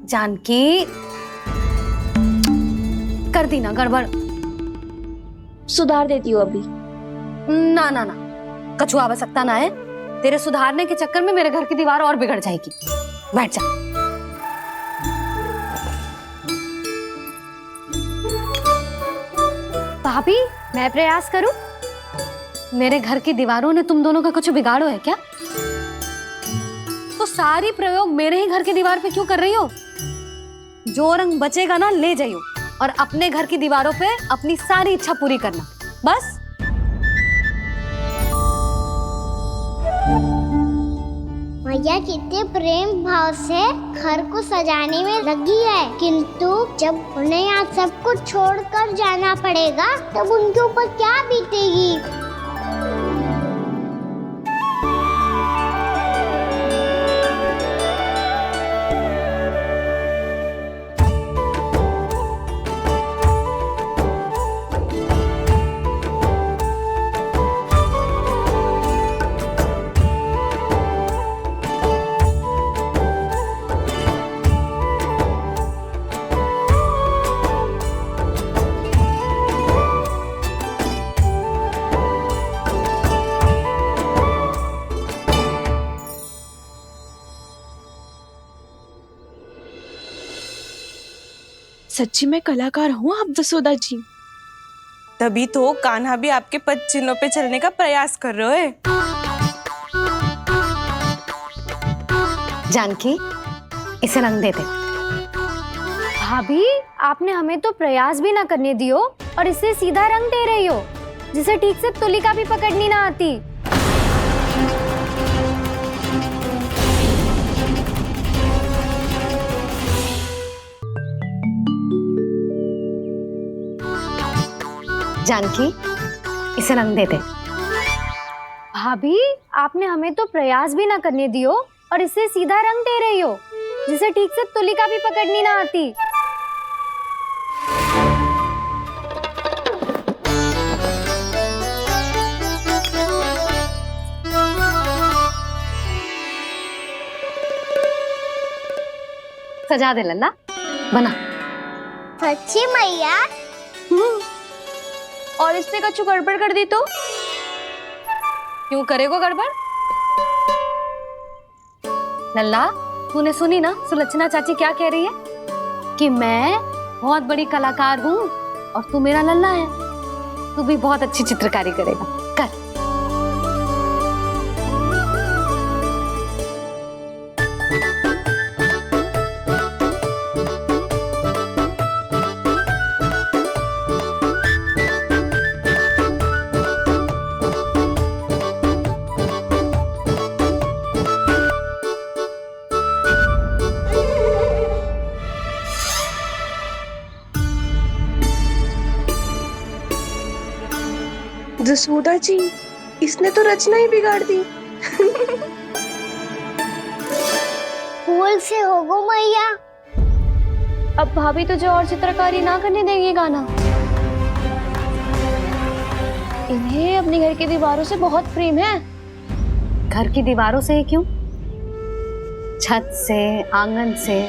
जानकी, कर दी ना गड़बड़। सुधार देती हूँ अभी। ना ना ना, कछु आवश्यकता ना है। तेरे सुधारने के चक्कर में मेरे घर की दीवार और बिगड़ जाएगी। बैठ जा। भाभी, मैं प्रयास करूं? मेरे घर की दीवारों ने तुम दोनों का कुछ बिगाड़ो है क्या? तो सारी प्रयोग मेरे ही घर की दीवार पे क्यों कर रही हो? जो रंग बचेगा ना ले जाइयो, और अपने घर की दीवारों पे अपनी सारी इच्छा पूरी करना, बस। मैया कितने प्रेम भाव से घर को सजाने में लगी है, किंतु जब उन्हें यहाँ सब कुछ छोड़कर जाना पड़ेगा तब उनके ऊपर क्या बीतेगी। सच्ची में कलाकार हूँ आप जसोदा जी। तभी तो कान्हा भी आपके पद चिन्हों पे चलने का प्रयास कर रहे है। जानकी, इसे रंग दे दे। भाभी, आपने हमें तो प्रयास भी ना करने दियो और इसे सीधा रंग दे रही हो, जिसे ठीक से तुलिका भी पकड़नी ना आती। जानकी, इसे रंग दे दे। भाभी, आपने हमें तो प्रयास भी ना करने दियो और इसे सीधा रंग दे रही हो, जिसे ठीक से तुलिका भी पकड़नी ना आती। सजा दे लल्ला, बना। सच्ची मैया? और इसने कछु गड़बड़ कर दी तो? क्यों करेगो गड़बड़? लल्ला, तूने सुनी ना सुलक्षणा चाची क्या कह रही है? कि मैं बहुत बड़ी कलाकार हूँ और तू मेरा लल्ला है। तू भी बहुत अच्छी चित्रकारी करेगा, कर। जसोदा जी, इसने तो रचना ही बिगाड़ दी। फूल से होगो मैया। अब भाभी तुझे और चित्रकारी ना करने देंगी गाना। इन्हें अपने घर की दीवारों से बहुत प्रेम है। घर की दीवारों से ही क्यों? छत से, आंगन से,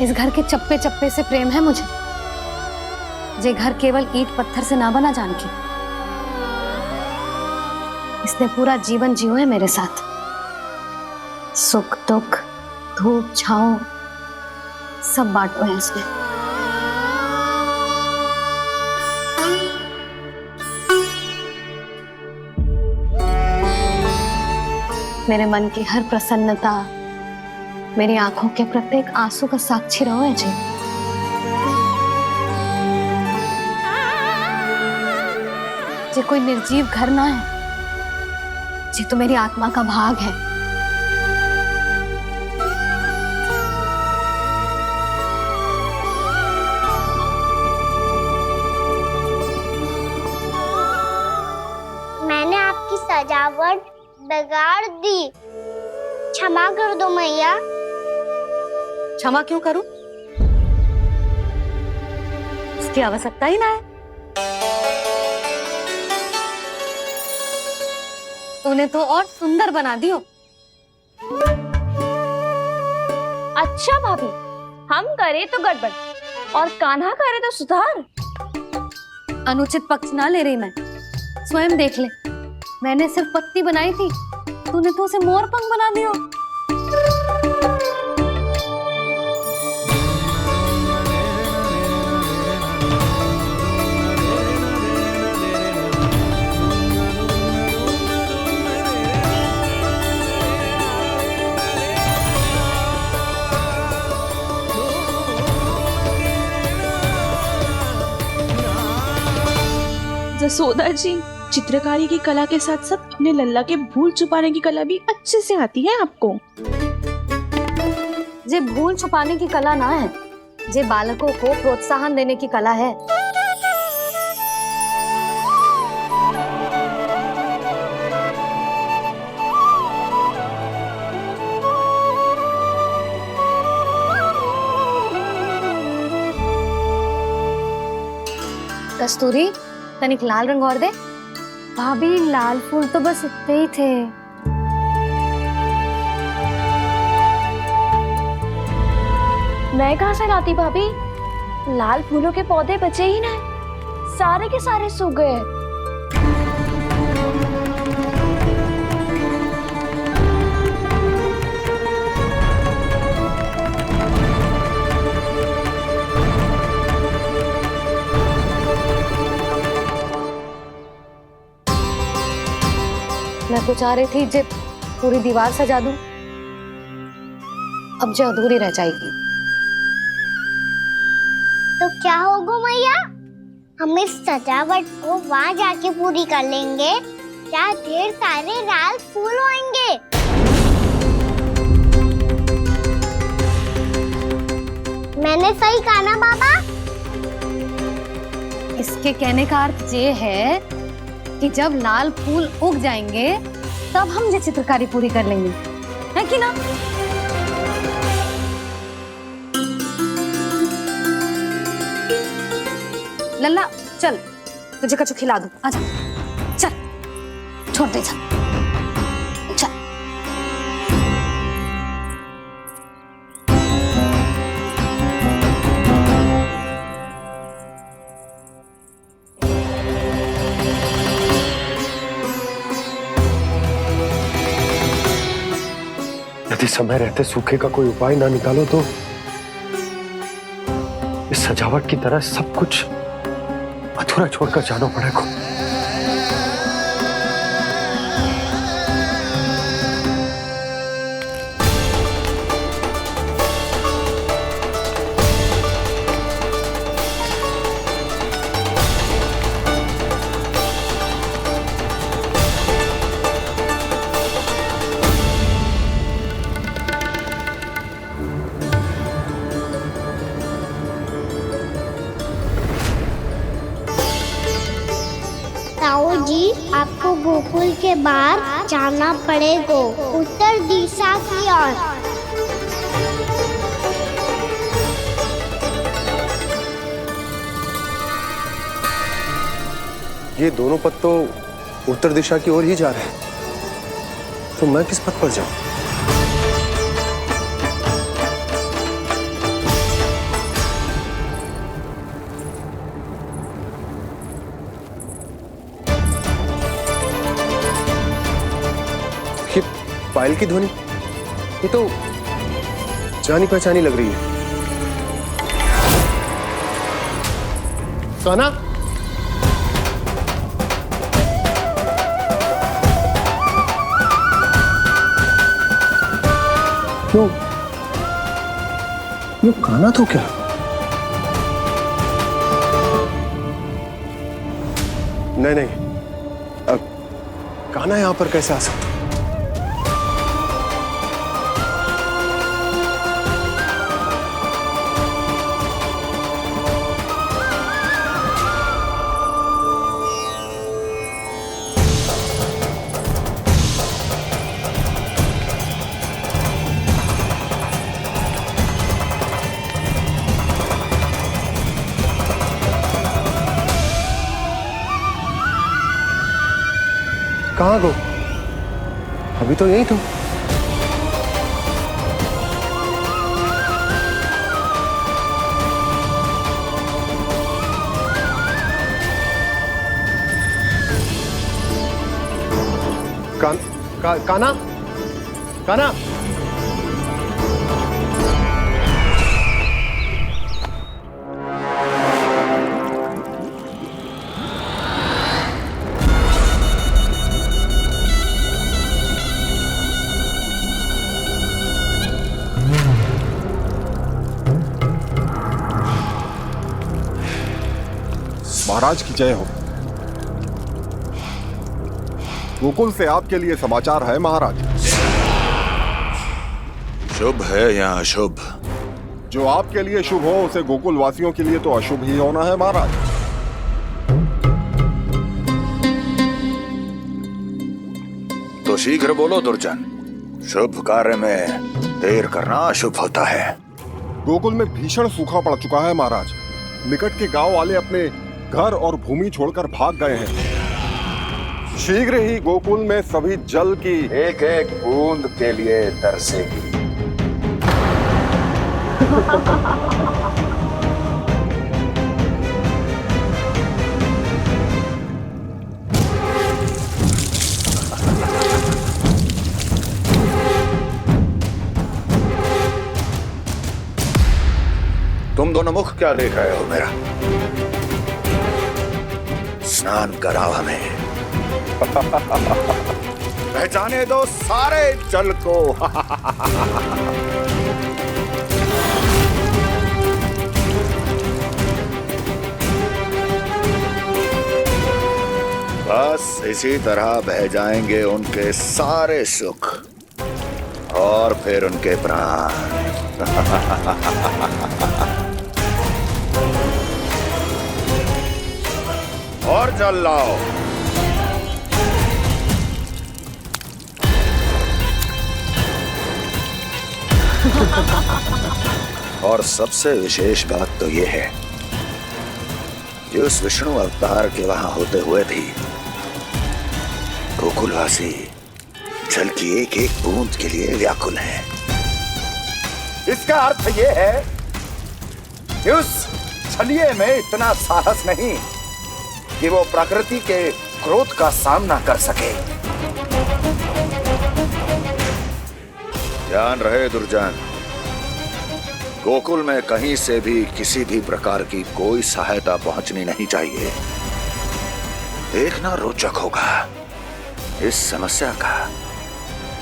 इस घर के चप्पे चप्पे से प्रेम है मुझे। ये घर केवल ईंट पत्थर से ना बना जानकी। इसने पूरा जीवन जियो है मेरे साथ। सुख दुख, धूप छांव सब बांटो है इसने। मेरे मन की हर प्रसन्नता, मेरी आंखों के प्रत्येक आंसू का साक्षी रहो है जी। ये कोई निर्जीव घर ना है, ये तो मेरी आत्मा का भाग है। मैंने आपकी सजावट बिगाड़ दी, क्षमा कर दो मैया। क्षमा क्यों करूं? इसकी आवश्यकता ही ना है। तूने तो और सुंदर बना दियो। अच्छा भाभी, हम करे तो गड़बड़ और कान्हा करे तो सुधार। अनुचित पक्ष ना ले रही मैं, स्वयं देख ले। मैंने सिर्फ पत्ती बनाई थी, तूने तो उसे मोर पंख बना दियो। जसोदा जी, चित्रकारी की कला के साथ साथ अपने लल्ला के भूल छुपाने की कला भी अच्छे से आती है आपको। ये भूल छुपाने की कला ना है, ये बालकों को प्रोत्साहन देने की कला है। कस्तूरी, तनिक लाल रंग और दे। भाभी, लाल फूल तो बस इतने ही थे। मैं कहाँ से लाती भाभी? लाल फूलों के पौधे बचे ही ना, सारे के सारे सूख गए। मैं तो चाह रही थी जे पूरी दीवार सजा दूं, अब जो अधूरी रह जाएगी। तो क्या होगा मैया, हम इस सजावट को वहाँ जाके पूरी कर लेंगे, जहाँ ढेर सारे लाल फूल होंगे। मैंने सही कहा ना बाबा? इसके कहने का अर्थ ये है कि जब लाल फूल उग जाएंगे तब हम ये चित्रकारी पूरी कर लेंगे, है कि ना? लल्ला चल, तुझे कछु खिला दूं, आजा चल, छोड़ दे चल चल। यदि समय रहते सूखे का कोई उपाय ना निकालो तो इस सजावट की तरह सब कुछ अधूरा छोड़कर जाना पड़ेगा। ताऊ जी, आपको गोकुल के बाहर जाना पड़ेगा, उत्तर दिशा की ओर। ये दोनों पथ तो उत्तर दिशा की ओर ही जा रहे हैं, तो मैं किस पथ पर जाऊं? ये पायल की ध्वनि, ये तो जानी पहचानी लग रही है। कान्हा, क्यों? ये कान्हा तो क्या? नहीं नहीं, अब कान्हा यहां पर कैसे आ सकता? कहाँ गो? अभी तो यही तो। कान्हा, कान्हा, महाराज की जय हो। गोकुल से आपके लिए समाचार है महाराज। शुभ है या अशुभ? जो आपके लिए शुभ हो उसे गोकुल वासियों के लिए तो अशुभ ही होना है महाराज। तो शीघ्र बोलो दुर्जन, शुभ कार्य में देर करना अशुभ होता है। गोकुल में भीषण सूखा पड़ चुका है महाराज। निकट के गांव वाले अपने घर और भूमि छोड़कर भाग गए हैं। शीघ्र ही गोकुल में सभी जल की एक एक बूंद के लिए तरसेगी। तुम दोनों मुख क्या देख रहे हो मेरा? स्नान कराओ हमें। बह जाने दो सारे जल को। बस इसी तरह बह जाएंगे उनके सारे सुख और फिर उनके प्राण। और जल लाओ। और सबसे विशेष बात तो यह है कि उस विष्णु अवतार के वहां होते हुए भी गोकुलवासी जल की एक एक बूंद के लिए व्याकुल है। इसका अर्थ यह है कि उस छलिए में इतना साहस नहीं कि वो प्रकृति के क्रोध का सामना कर सके। ध्यान रहे दुर्जन, गोकुल में कहीं से भी किसी भी प्रकार की कोई सहायता पहुंचनी नहीं चाहिए। देखना रोचक होगा इस समस्या का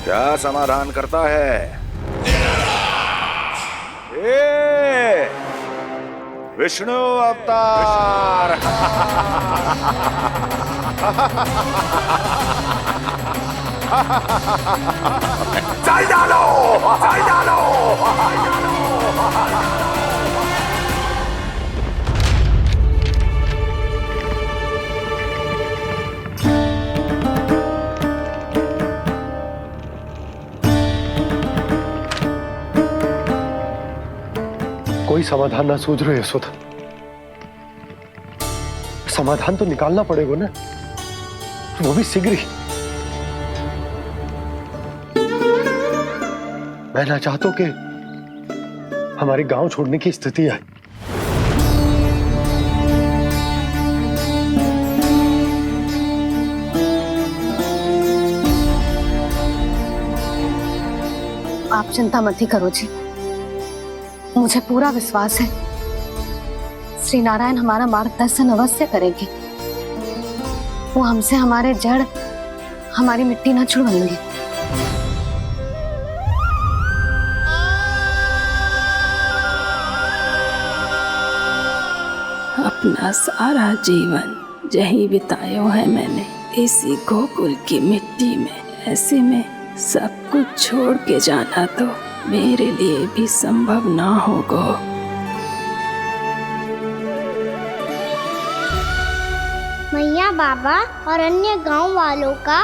क्या समाधान करता है। ए, विष्णु अवतार। चल डालो, चल डालो। कोई समाधान ना सूझ रहे यशोदा। समाधान तो निकालना पड़ेगा ना, वो भी शीघ्र ही। मैं ना चाहता हूं कि हमारे गांव छोड़ने की स्थिति आए। आप चिंता मत ही करो जी, मुझे पूरा विश्वास है श्री नारायण हमारा मार्गदर्शन अवश्य करेंगे। वो हमसे हमारे जड़, हमारी मिट्टी न छुड़वाएंगे। अपना सारा जीवन जहीं बिताया है मैंने, इसी गोकुल की मिट्टी में। ऐसे में सब कुछ छोड़ के जाना तो मेरे लिए भी संभव ना होगा। मैया बाबा और अन्य गांव वालों का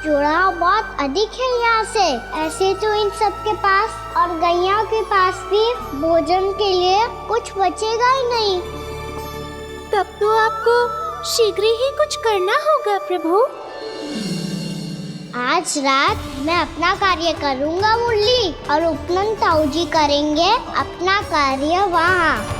जुड़ाव बहुत अधिक है यहाँ से। ऐसे तो इन सब के पास और गैया के पास भी भोजन के लिए कुछ बचेगा ही नहीं। तब तो आपको शीघ्र ही कुछ करना होगा प्रभु। आज रात मैं अपना कार्य करूँगा मुरली, और उपनंद ताऊ जी करेंगे अपना कार्य वहाँ।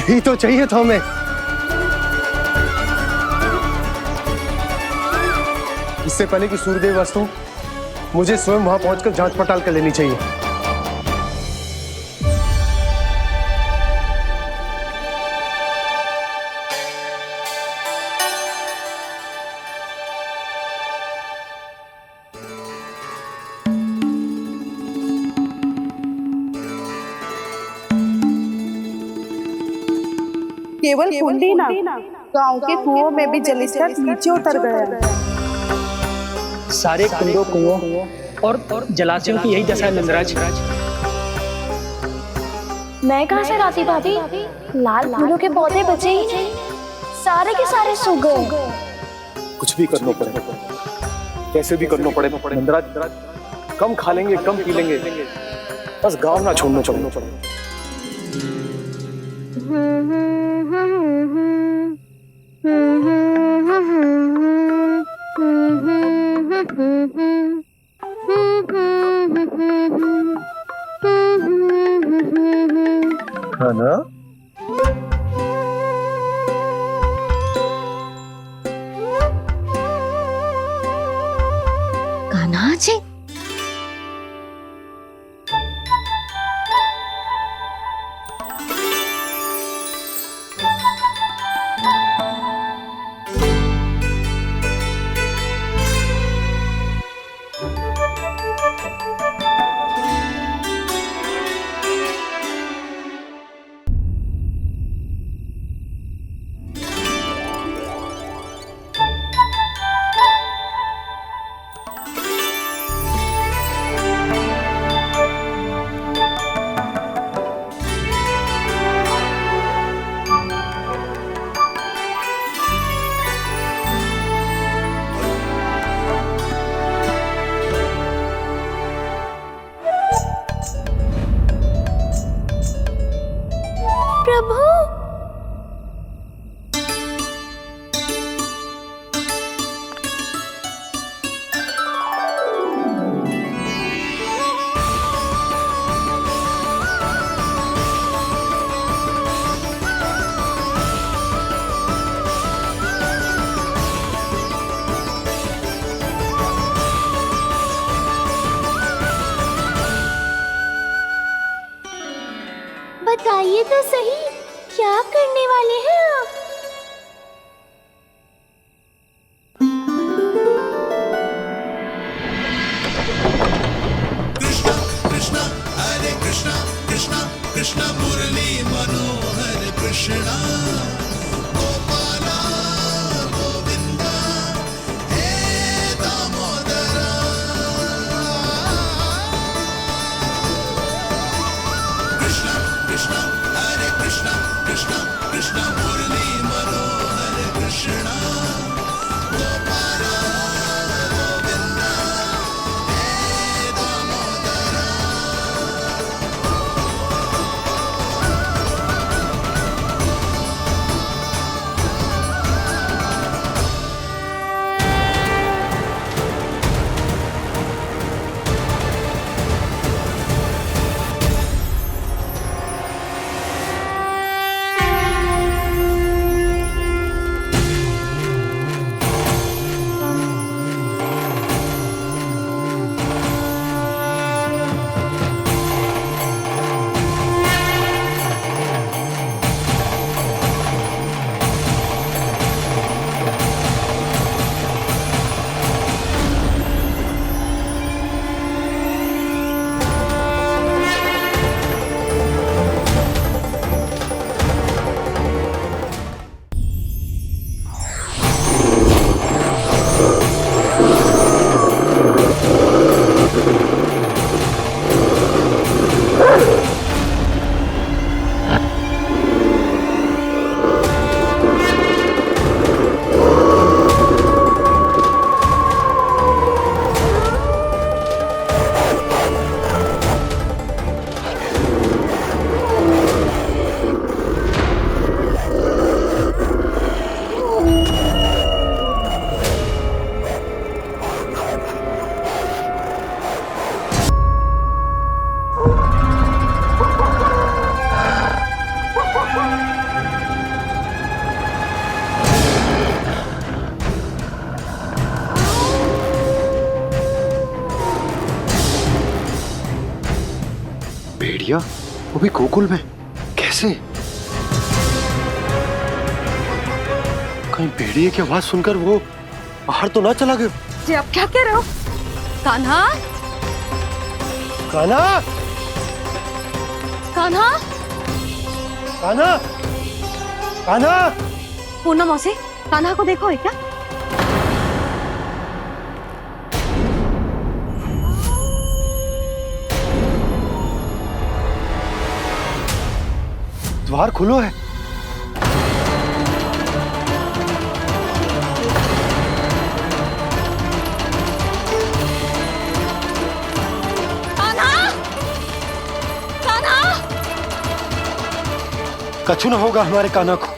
यही तो चाहिए था हमें। इससे पहले कि सूर्यदेव वस्तु, मुझे स्वयं वहां पहुंचकर जांच पड़ताल कर लेनी चाहिए। केवल कुंडी ना, गांव के कुओं में भी जलस्तर नीचे उतर गया। सारे कुंडों, कुओं और जलाशयों की यही दशा है नंदराज। मैं कहाँ से लाती भाभी? लाल फूलों के पौधे बचे ही नहीं, सारे के सारे सो गए। कुछ भी करना पड़ेगा, कैसे भी करना पड़ेगा। नंदराज, कम खा लेंगे, कम पी लेंगे, बस गाँव ना छोड़ना पड़ेगा। है ना? कान्हा जी, प्रभु, बताइए तो सही, क्या करने वाले हैं आप? कृष्णा हरे कृष्णा कृष्णा कृष्णा मुरली मनोहर कृष्णा गोपाला गोविंदा हे दामोदरा कृष्णा कृष्णा हरे कृष्णा कृष्णा कृष्णा मुरली मनोहर कृष्णा गोपाला गोविंदा हे दामोदरा भेड़िया, वो भी गोकुल में, कैसे? कहीं भेड़िए की आवाज सुनकर वो बाहर तो ना चला गया? जी आप क्या कह रहे हो? कान्हा, कान्हा, कान्हा, कान्हा, कान्हा। पूनम मौसी, कान्हा को देखो है क्या? द्वार खुलो है। कछु न होगा हमारे कान्हा को।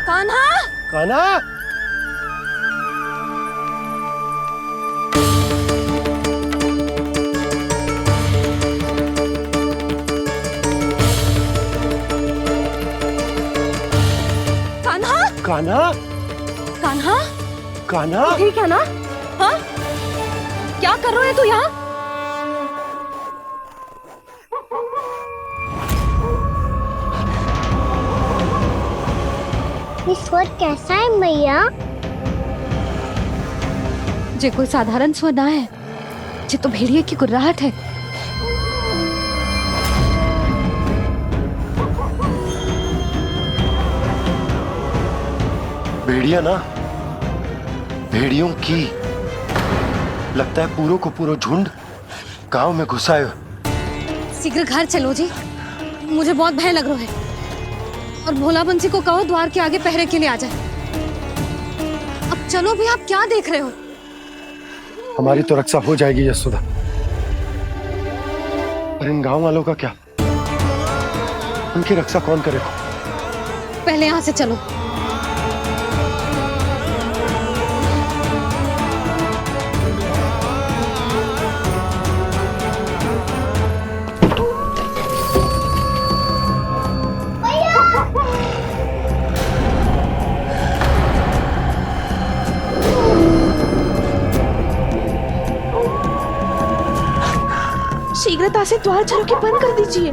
कान्हा, कान्हा, कान्हा, कान्हा, कान्हा, कान्हा, ठीक है ना? हाँ, क्या कर रहे हो तू यहाँ? ये स्वर कैसा है मैया? जे कोई साधारण स्वर ना है, जे तो भेड़िए की गुर्राहट है। भेड़िया ना, भेड़ियों की लगता है पूरो को पूरो झुंड गांव में घुसा है। शीघ्र घर चलो जी, मुझे बहुत भय लग रहा है। और भोला बंसी को कहो द्वार के आगे पहरे के लिए आ जाए। अब चलो भी, आप क्या देख रहे हो? हमारी तो रक्षा हो जाएगी यशोदा, पर इन गांव वालों का क्या? उनकी रक्षा कौन करेगा? पहले यहाँ से चलो। शीघ्रता से द्वार चारों के बंद कर दीजिए।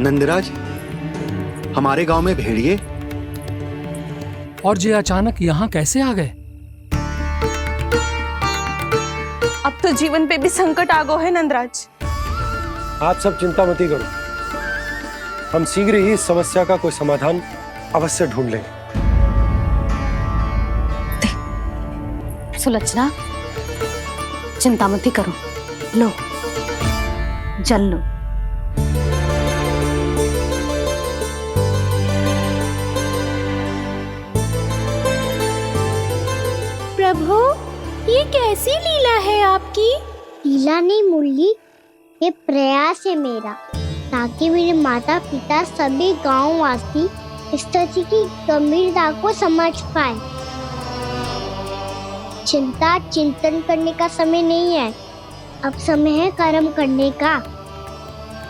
नंदराज, हमारे गांव में भेड़िए और ये अचानक यहाँ कैसे आ गए? अब तो जीवन पे भी संकट आ गो है नंदराज। आप सब चिंता मत करो, हम शीघ्र ही इस समस्या का कोई समाधान अवश्य ढूंढ लेंगे। सुलक्षणा, चिंता मत करो, लो जल लो। प्रभु, ये कैसी लीला है आपकी? लीला नहीं मुरली, ये प्रयास है मेरा, ताकि मेरे माता पिता सभी गांव वासी इस स्थिति की गंभीरता को समझ पाए। चिंता चिंतन करने का समय नहीं है, अब समय है कर्म करने का,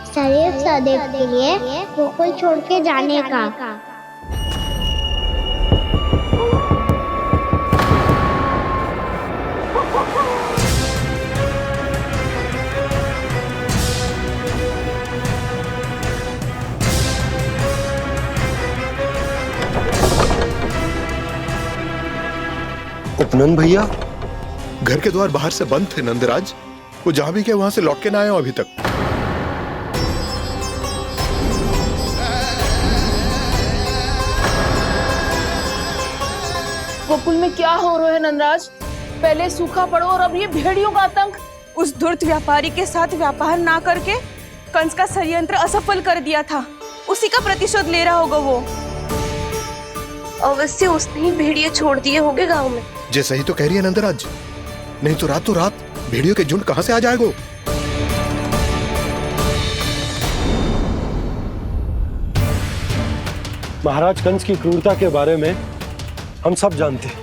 सदैव सदैव के लिए गोकुल छोड़ के जाने का। उपनंद भैया, घर के द्वार बाहर से बंद थे नंदराज, वो जहां भी गए वहां से लौट के ना आए हो अभी तक। गोकुल में क्या हो रहा है नंदराज? पहले सूखा पड़ो और अब ये भेड़ियों का आतंक। उस धूर्त व्यापारी के साथ व्यापार ना करके कंस का षड्यंत्र असफल कर दिया था, उसी का प्रतिशोध ले रहा होगा वो। अवश्य उसने ही भेड़िए छोड़ दिए होंगे गांव में। जैसा ही तो कह रही है नंदराज, नहीं तो रातों रात भेड़ियों के झुंड कहां से आ जाएगा? महाराज कंस की क्रूरता के बारे में हम सब जानते हैं,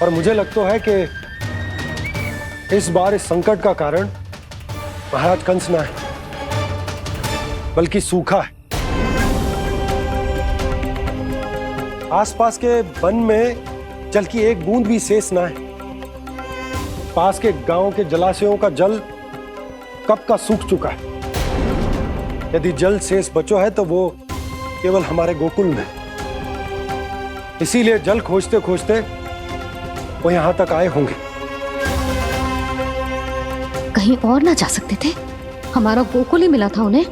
और मुझे लगता है कि इस बार इस संकट का कारण महाराज कंस ना है, बल्कि सूखा है। आसपास के वन में जल की एक बूंद भी शेष ना है। पास के गांव के जलाशयों का जल कब का सूख चुका है। यदि जल शेष बचो है तो वो केवल हमारे गोकुल में। इसीलिए जल खोजते खोजते वो यहां तक आए होंगे। कहीं और ना जा सकते थे? हमारा गोकुल ही मिला था उन्हें।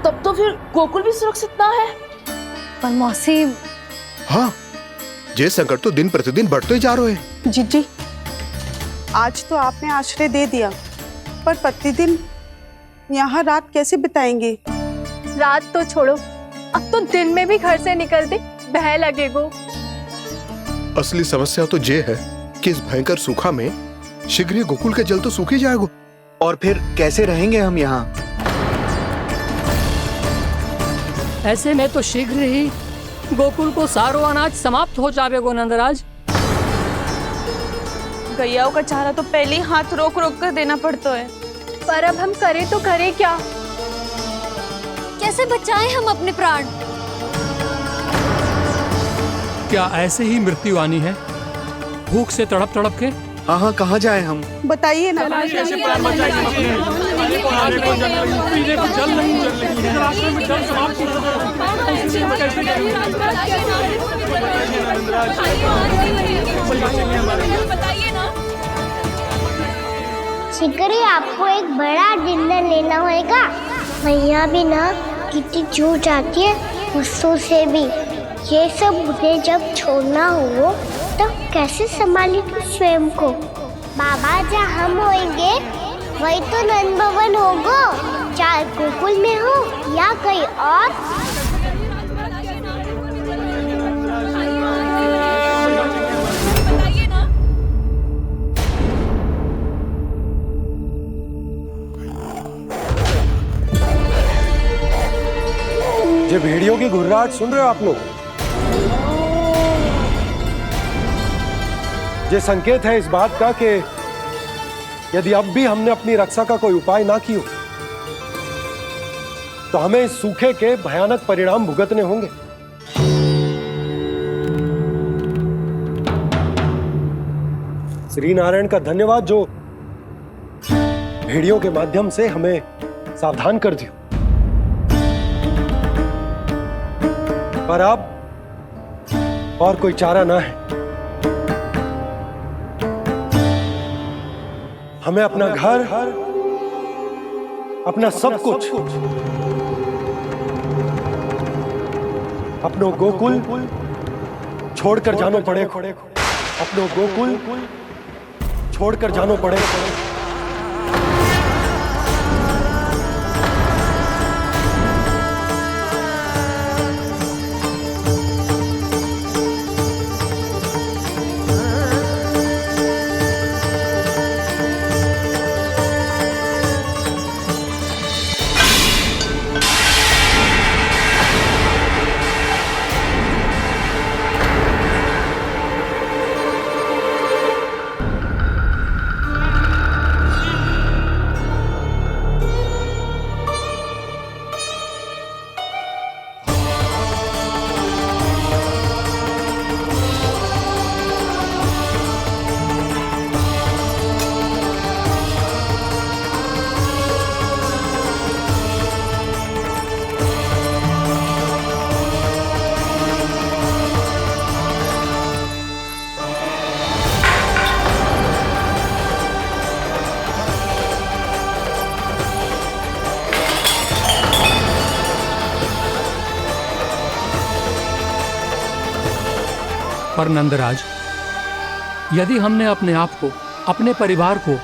तब तो फिर गोकुल भी सुरक्षित ना है। पर मौसी, हाँ, ये संकट तो दिन प्रतिदिन बढ़ते जा रहे हैं। जीजी, आज तो आपने आश्रय दे दिया, पर प्रतिदिन यहाँ रात कैसे बिताएंगे? रात तो छोड़ो, अब तो दिन में भी घर से निकलते भय लगेगो। असली समस्या तो ये है कि इस भयंकर सूखा में शीघ्र ही गोकुल के जल तो सूख ही जाएगा। और फिर कैसे रहेंगे हम यहाँ? ऐसे में तो शीघ्र ही गोकुल को सारो अनाज समाप्त हो जाएगा नंदराज। गैयाओं का चारा तो पहले ही हाथ रोक रोक कर देना पड़ता है। पर अब हम करें तो करें क्या? कैसे बचाएं हम अपने प्राण? क्या ऐसे ही मृत्यु आनी है, भूख से तड़प तड़प के? हाँ हाँ, कहाँ जाए हम? बताइए ना। कैसे प्राण बचाएं हम अपने? पीने को जल नहीं, जल नहीं है, रास्ते में जल समाप्त हो गया। शीघ्र ही आपको एक बड़ा डिनर लेना होगा। मैया भी ना कितनी जूझ आती है गुस्सों से भी। ये सब मुझे जब छोड़ना हो तब कैसे संभाली तू स्वयं को? बाबा जहाँ हम होंगे वही तो नंद भवन होगा, चाहे गोकुल में हो या कहीं और। ये भेड़ियों की घुर्राहट सुन रहे हो आप लोग? ये संकेत है इस बात का कि यदि अब भी हमने अपनी रक्षा का कोई उपाय ना किया तो हमें इस सूखे के भयानक परिणाम भुगतने होंगे। श्री नारायण का धन्यवाद जो भेड़ियों के माध्यम से हमें सावधान कर दिया। पर अब और कोई चारा ना है। हमें अपना घर, अपना सब कुछ, अपनो गोकुल छोड़कर जानो पड़ेगा। अपनो गोकुल छोड़कर जानो पड़ेगा। पर नंदराज, यदि हमने अपने आप को, अपने परिवार को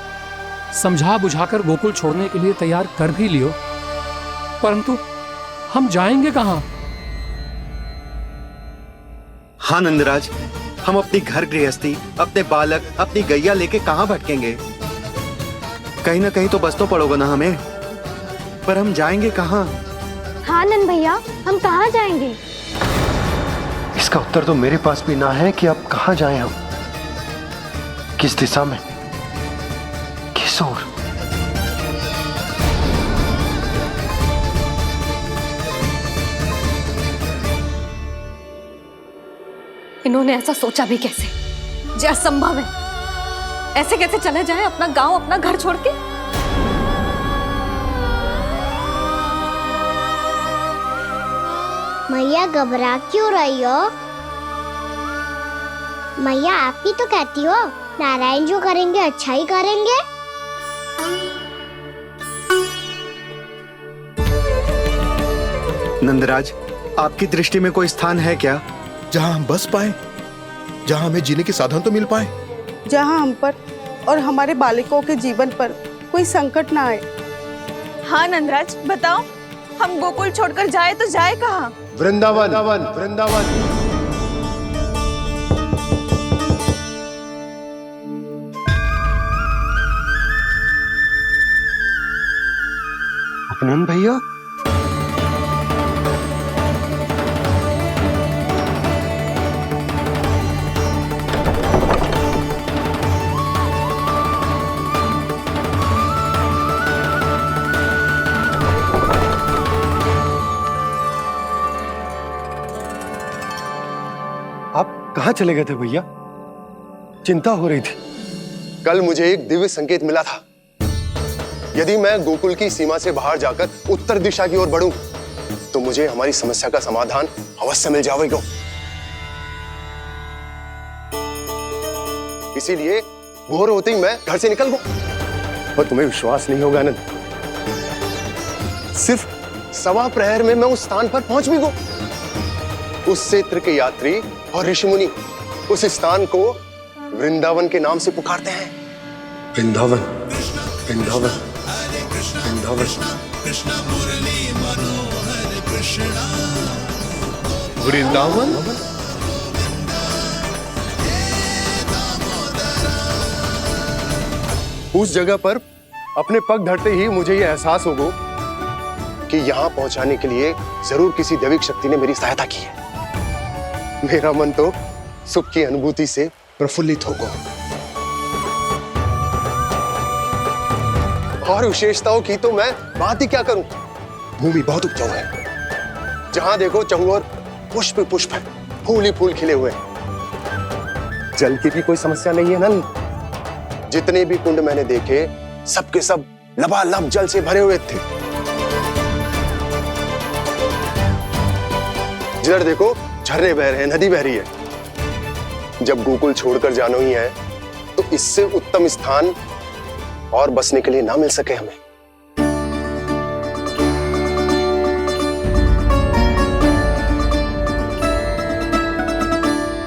समझा बुझाकर गोकुल छोड़ने के लिए तैयार कर भी लियो, परंतु हम जाएंगे कहां? हाँ नंदराज, हम अपनी घर गृहस्थी, अपने बालक, अपनी गैया लेके कहाँ भटकेंगे? कहीं ना कहीं तो बस तो पड़ोगे ना हमें, पर हम जाएंगे कहाँ? हाँ नंद भैया, हम कहाँ जाएंगे? इसका उत्तर तो मेरे पास भी ना है कि अब कहाँ जाएं हम, किस दिशा में, किस ओर। इन्होंने ऐसा सोचा भी कैसे? जो असंभव है। ऐसे कैसे चले जाएं अपना गांव, अपना घर छोड़ के? मैया घबरा क्यों रही हो? मैया आप ही तो कहती हो नारायण जो करेंगे अच्छा ही करेंगे। नंदराज, आपकी दृष्टि में कोई स्थान है क्या जहां हम बस पाए, जहां हमें जीने के साधन तो मिल पाए, जहाँ हम पर और हमारे बालकों के जीवन पर कोई संकट ना आए। हाँ नंदराज, बताओ हम गोकुल छोड़कर जाए तो जाए कहाँ? वृंदावन, वृंदावन। अपनन भैया, आप कहाँ चले गए थे भैया? चिंता हो रही थी। कल मुझे एक दिव्य संकेत मिला था। यदि मैं गोकुल की सीमा से बाहर जाकर उत्तर दिशा की ओर बढ़ूं, तो मुझे हमारी समस्या का समाधान अवश्य मिल जाएगा। इसीलिए भोर होते ही मैं घर से निकल गया। और तुम्हें विश्वास नहीं होगा आनंद, सिर्फ 1.25 प्रहर में मैं उस स्थान पर पहुंच भी गया। उस क्षेत्र के यात्री और ऋषिमुनि उस स्थान को वृंदावन के नाम से पुकारते हैं। वृंदावन, वृंदावन, वृंदावन। वृंदावन? उस जगह पर अपने पग धरते ही मुझे यह एहसास होगा कि यहां पहुंचाने के लिए जरूर किसी दैविक शक्ति ने मेरी सहायता की है। मेरा मन तो सुख की अनुभूति से प्रफुल्लित हो गया। और विशेषताओं की तो मैं बात ही क्या करूं। भूमि बहुत उपजाऊ है, जहां देखो चहुओर पुष्प पुष्प है, फूल ही फूल खिले हुए हैं। जल की भी कोई समस्या नहीं है नंद। जितने भी कुंड मैंने देखे, सबके सब लबालब जल से भरे हुए थे। जिधर देखो झरने बह रहे हैं, नदी बह रही है। जब गोकुल छोड़कर जाना ही है, तो इससे उत्तम स्थान और बसने के लिए ना मिल सके हमें।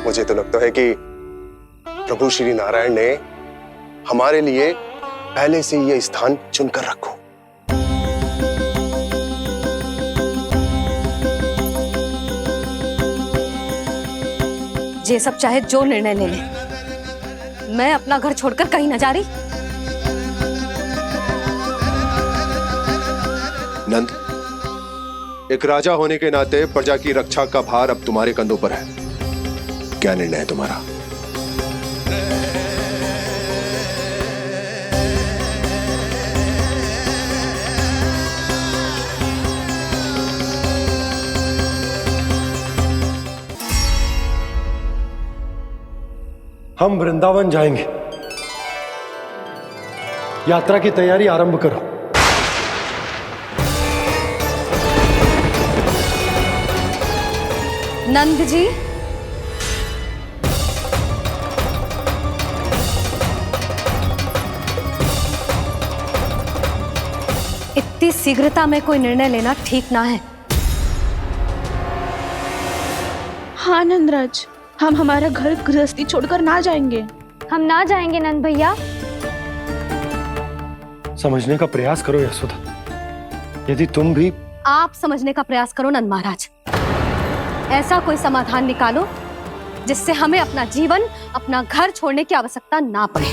मुझे तो लगता है कि प्रभु श्री नारायण ने हमारे लिए पहले से यह स्थान चुनकर रखो। ये सब चाहे जो निर्णय ले ले, मैं अपना घर छोड़कर कहीं न जा रही। नंद, एक राजा होने के नाते प्रजा की रक्षा का भार अब तुम्हारे कंधों पर है। क्या निर्णय है तुम्हारा? हम वृंदावन जाएंगे। यात्रा की तैयारी आरंभ करो। नंद जी, इतनी शीघ्रता में कोई निर्णय लेना ठीक ना है। हाँ नंदराज, हम हमारा घर गृहस्थी छोड़कर ना जाएंगे। हम ना जाएंगे नंद भैया। समझने का प्रयास करो यशोदा। यदि तुम भी आप समझने का प्रयास करो नंद महाराज। ऐसा कोई समाधान निकालो जिससे हमें अपना जीवन, अपना घर छोड़ने की आवश्यकता ना पड़े।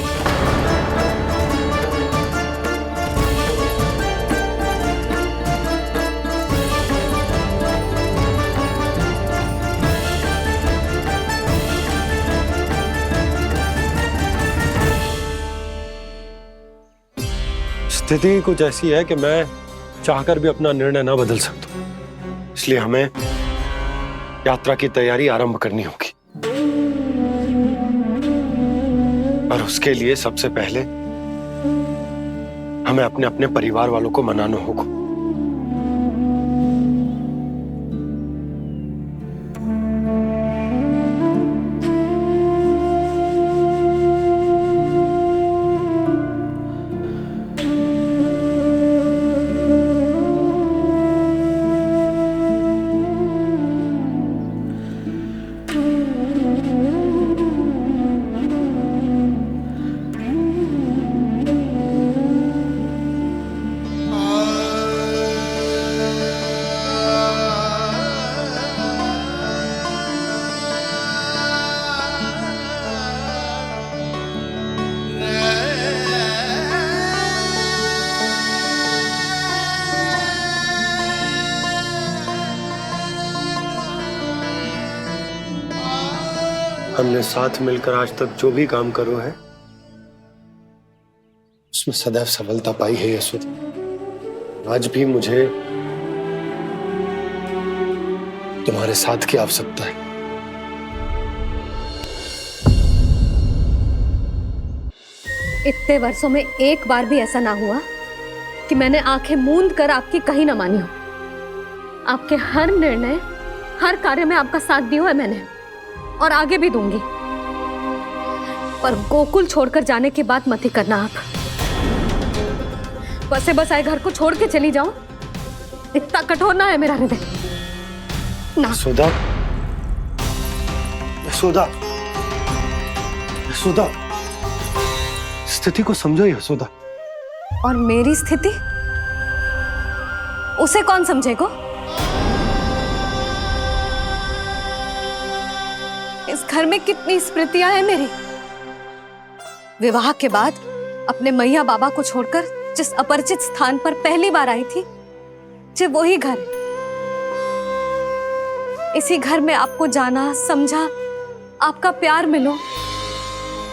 स्थिति कुछ ऐसी है कि मैं चाहकर भी अपना निर्णय ना बदल सकता, इसलिए हमें यात्रा की तैयारी आरंभ करनी होगी। और उसके लिए सबसे पहले हमें अपने अपने परिवार वालों को मनाना होगा। हमने साथ मिलकर आज तक जो भी काम करो है उसमें सदैव सफलता पाई है यशोदा। आज भी मुझे तुम्हारे साथ की आवश्यकता है। इतने वर्षों में एक बार भी ऐसा ना हुआ कि मैंने आंखें मूंद कर आपकी कहीं ना मानी हो। आपके हर निर्णय, हर कार्य में आपका साथ दिया है मैंने, और आगे भी दूंगी। पर गोकुल छोड़कर जाने की बात मत ही करना आप। बसे बसाए घर को छोड़ के चली जाऊं, इतना कठोर ना है मेरा हृदय ना। यशोदा, यशोदा, यशोदा, स्थिति को समझो यशोदा। और मेरी स्थिति उसे कौन समझेगा? इस घर में कितनी स्मृतियां हैं मेरी। विवाह के बाद अपने मैया बाबा को छोड़कर जिस अपरिचित स्थान पर पहली बार आई थी, जो वही घर। इसी घर में आपको जाना, समझा, आपका प्यार मिलो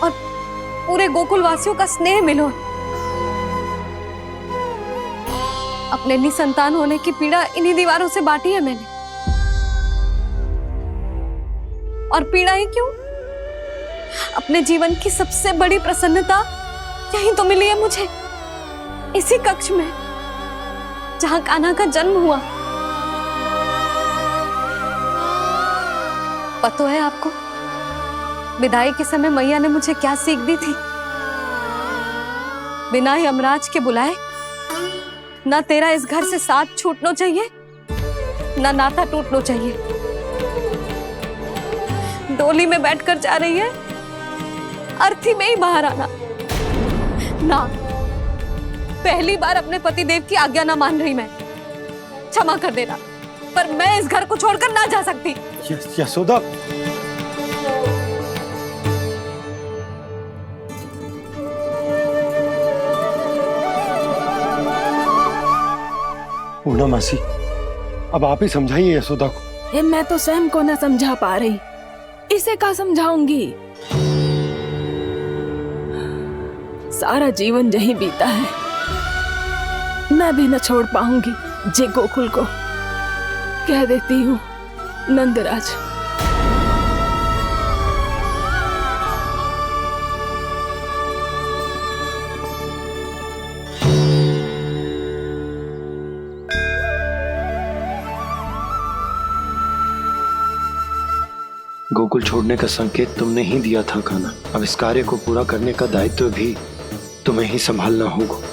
और पूरे गोकुल वासियों का स्नेह मिलो। अपने निसंतान होने की पीड़ा इन्हीं दीवारों से बांटी है मैंने। और पीड़ा ही क्यों? अपने जीवन की सबसे बड़ी प्रसन्नता यही तो मिली है मुझे, इसी कक्ष में जहां कान्हा का जन्म हुआ। पता है आपको विदाई के समय मैया ने मुझे क्या सीख दी थी? बिना ही यमराज के बुलाए ना तेरा इस घर से साथ छूटना चाहिए, ना नाता टूटना चाहिए। डोली में बैठकर जा रही है, अर्थी में ही बाहर आना ना। पहली बार अपने पतिदेव की आज्ञा ना मान रही मैं, क्षमा कर देना, पर मैं इस घर को छोड़कर ना जा सकती। यशोदा, पूना मासी, अब आप ही समझाइए यशोदा को। मैं तो स्वयं को न समझा पा रही, इसे का समझाऊंगी? सारा जीवन यही बीता है, मैं भी न छोड़ पाऊंगी जे गोकुल को। कह देती हूँ नंदराज। गोकुल छोड़ने का संकेत तुमने ही दिया था कान्हा। अब इस कार्य को पूरा करने का दायित्व भी तुम्हें ही संभालना होगा।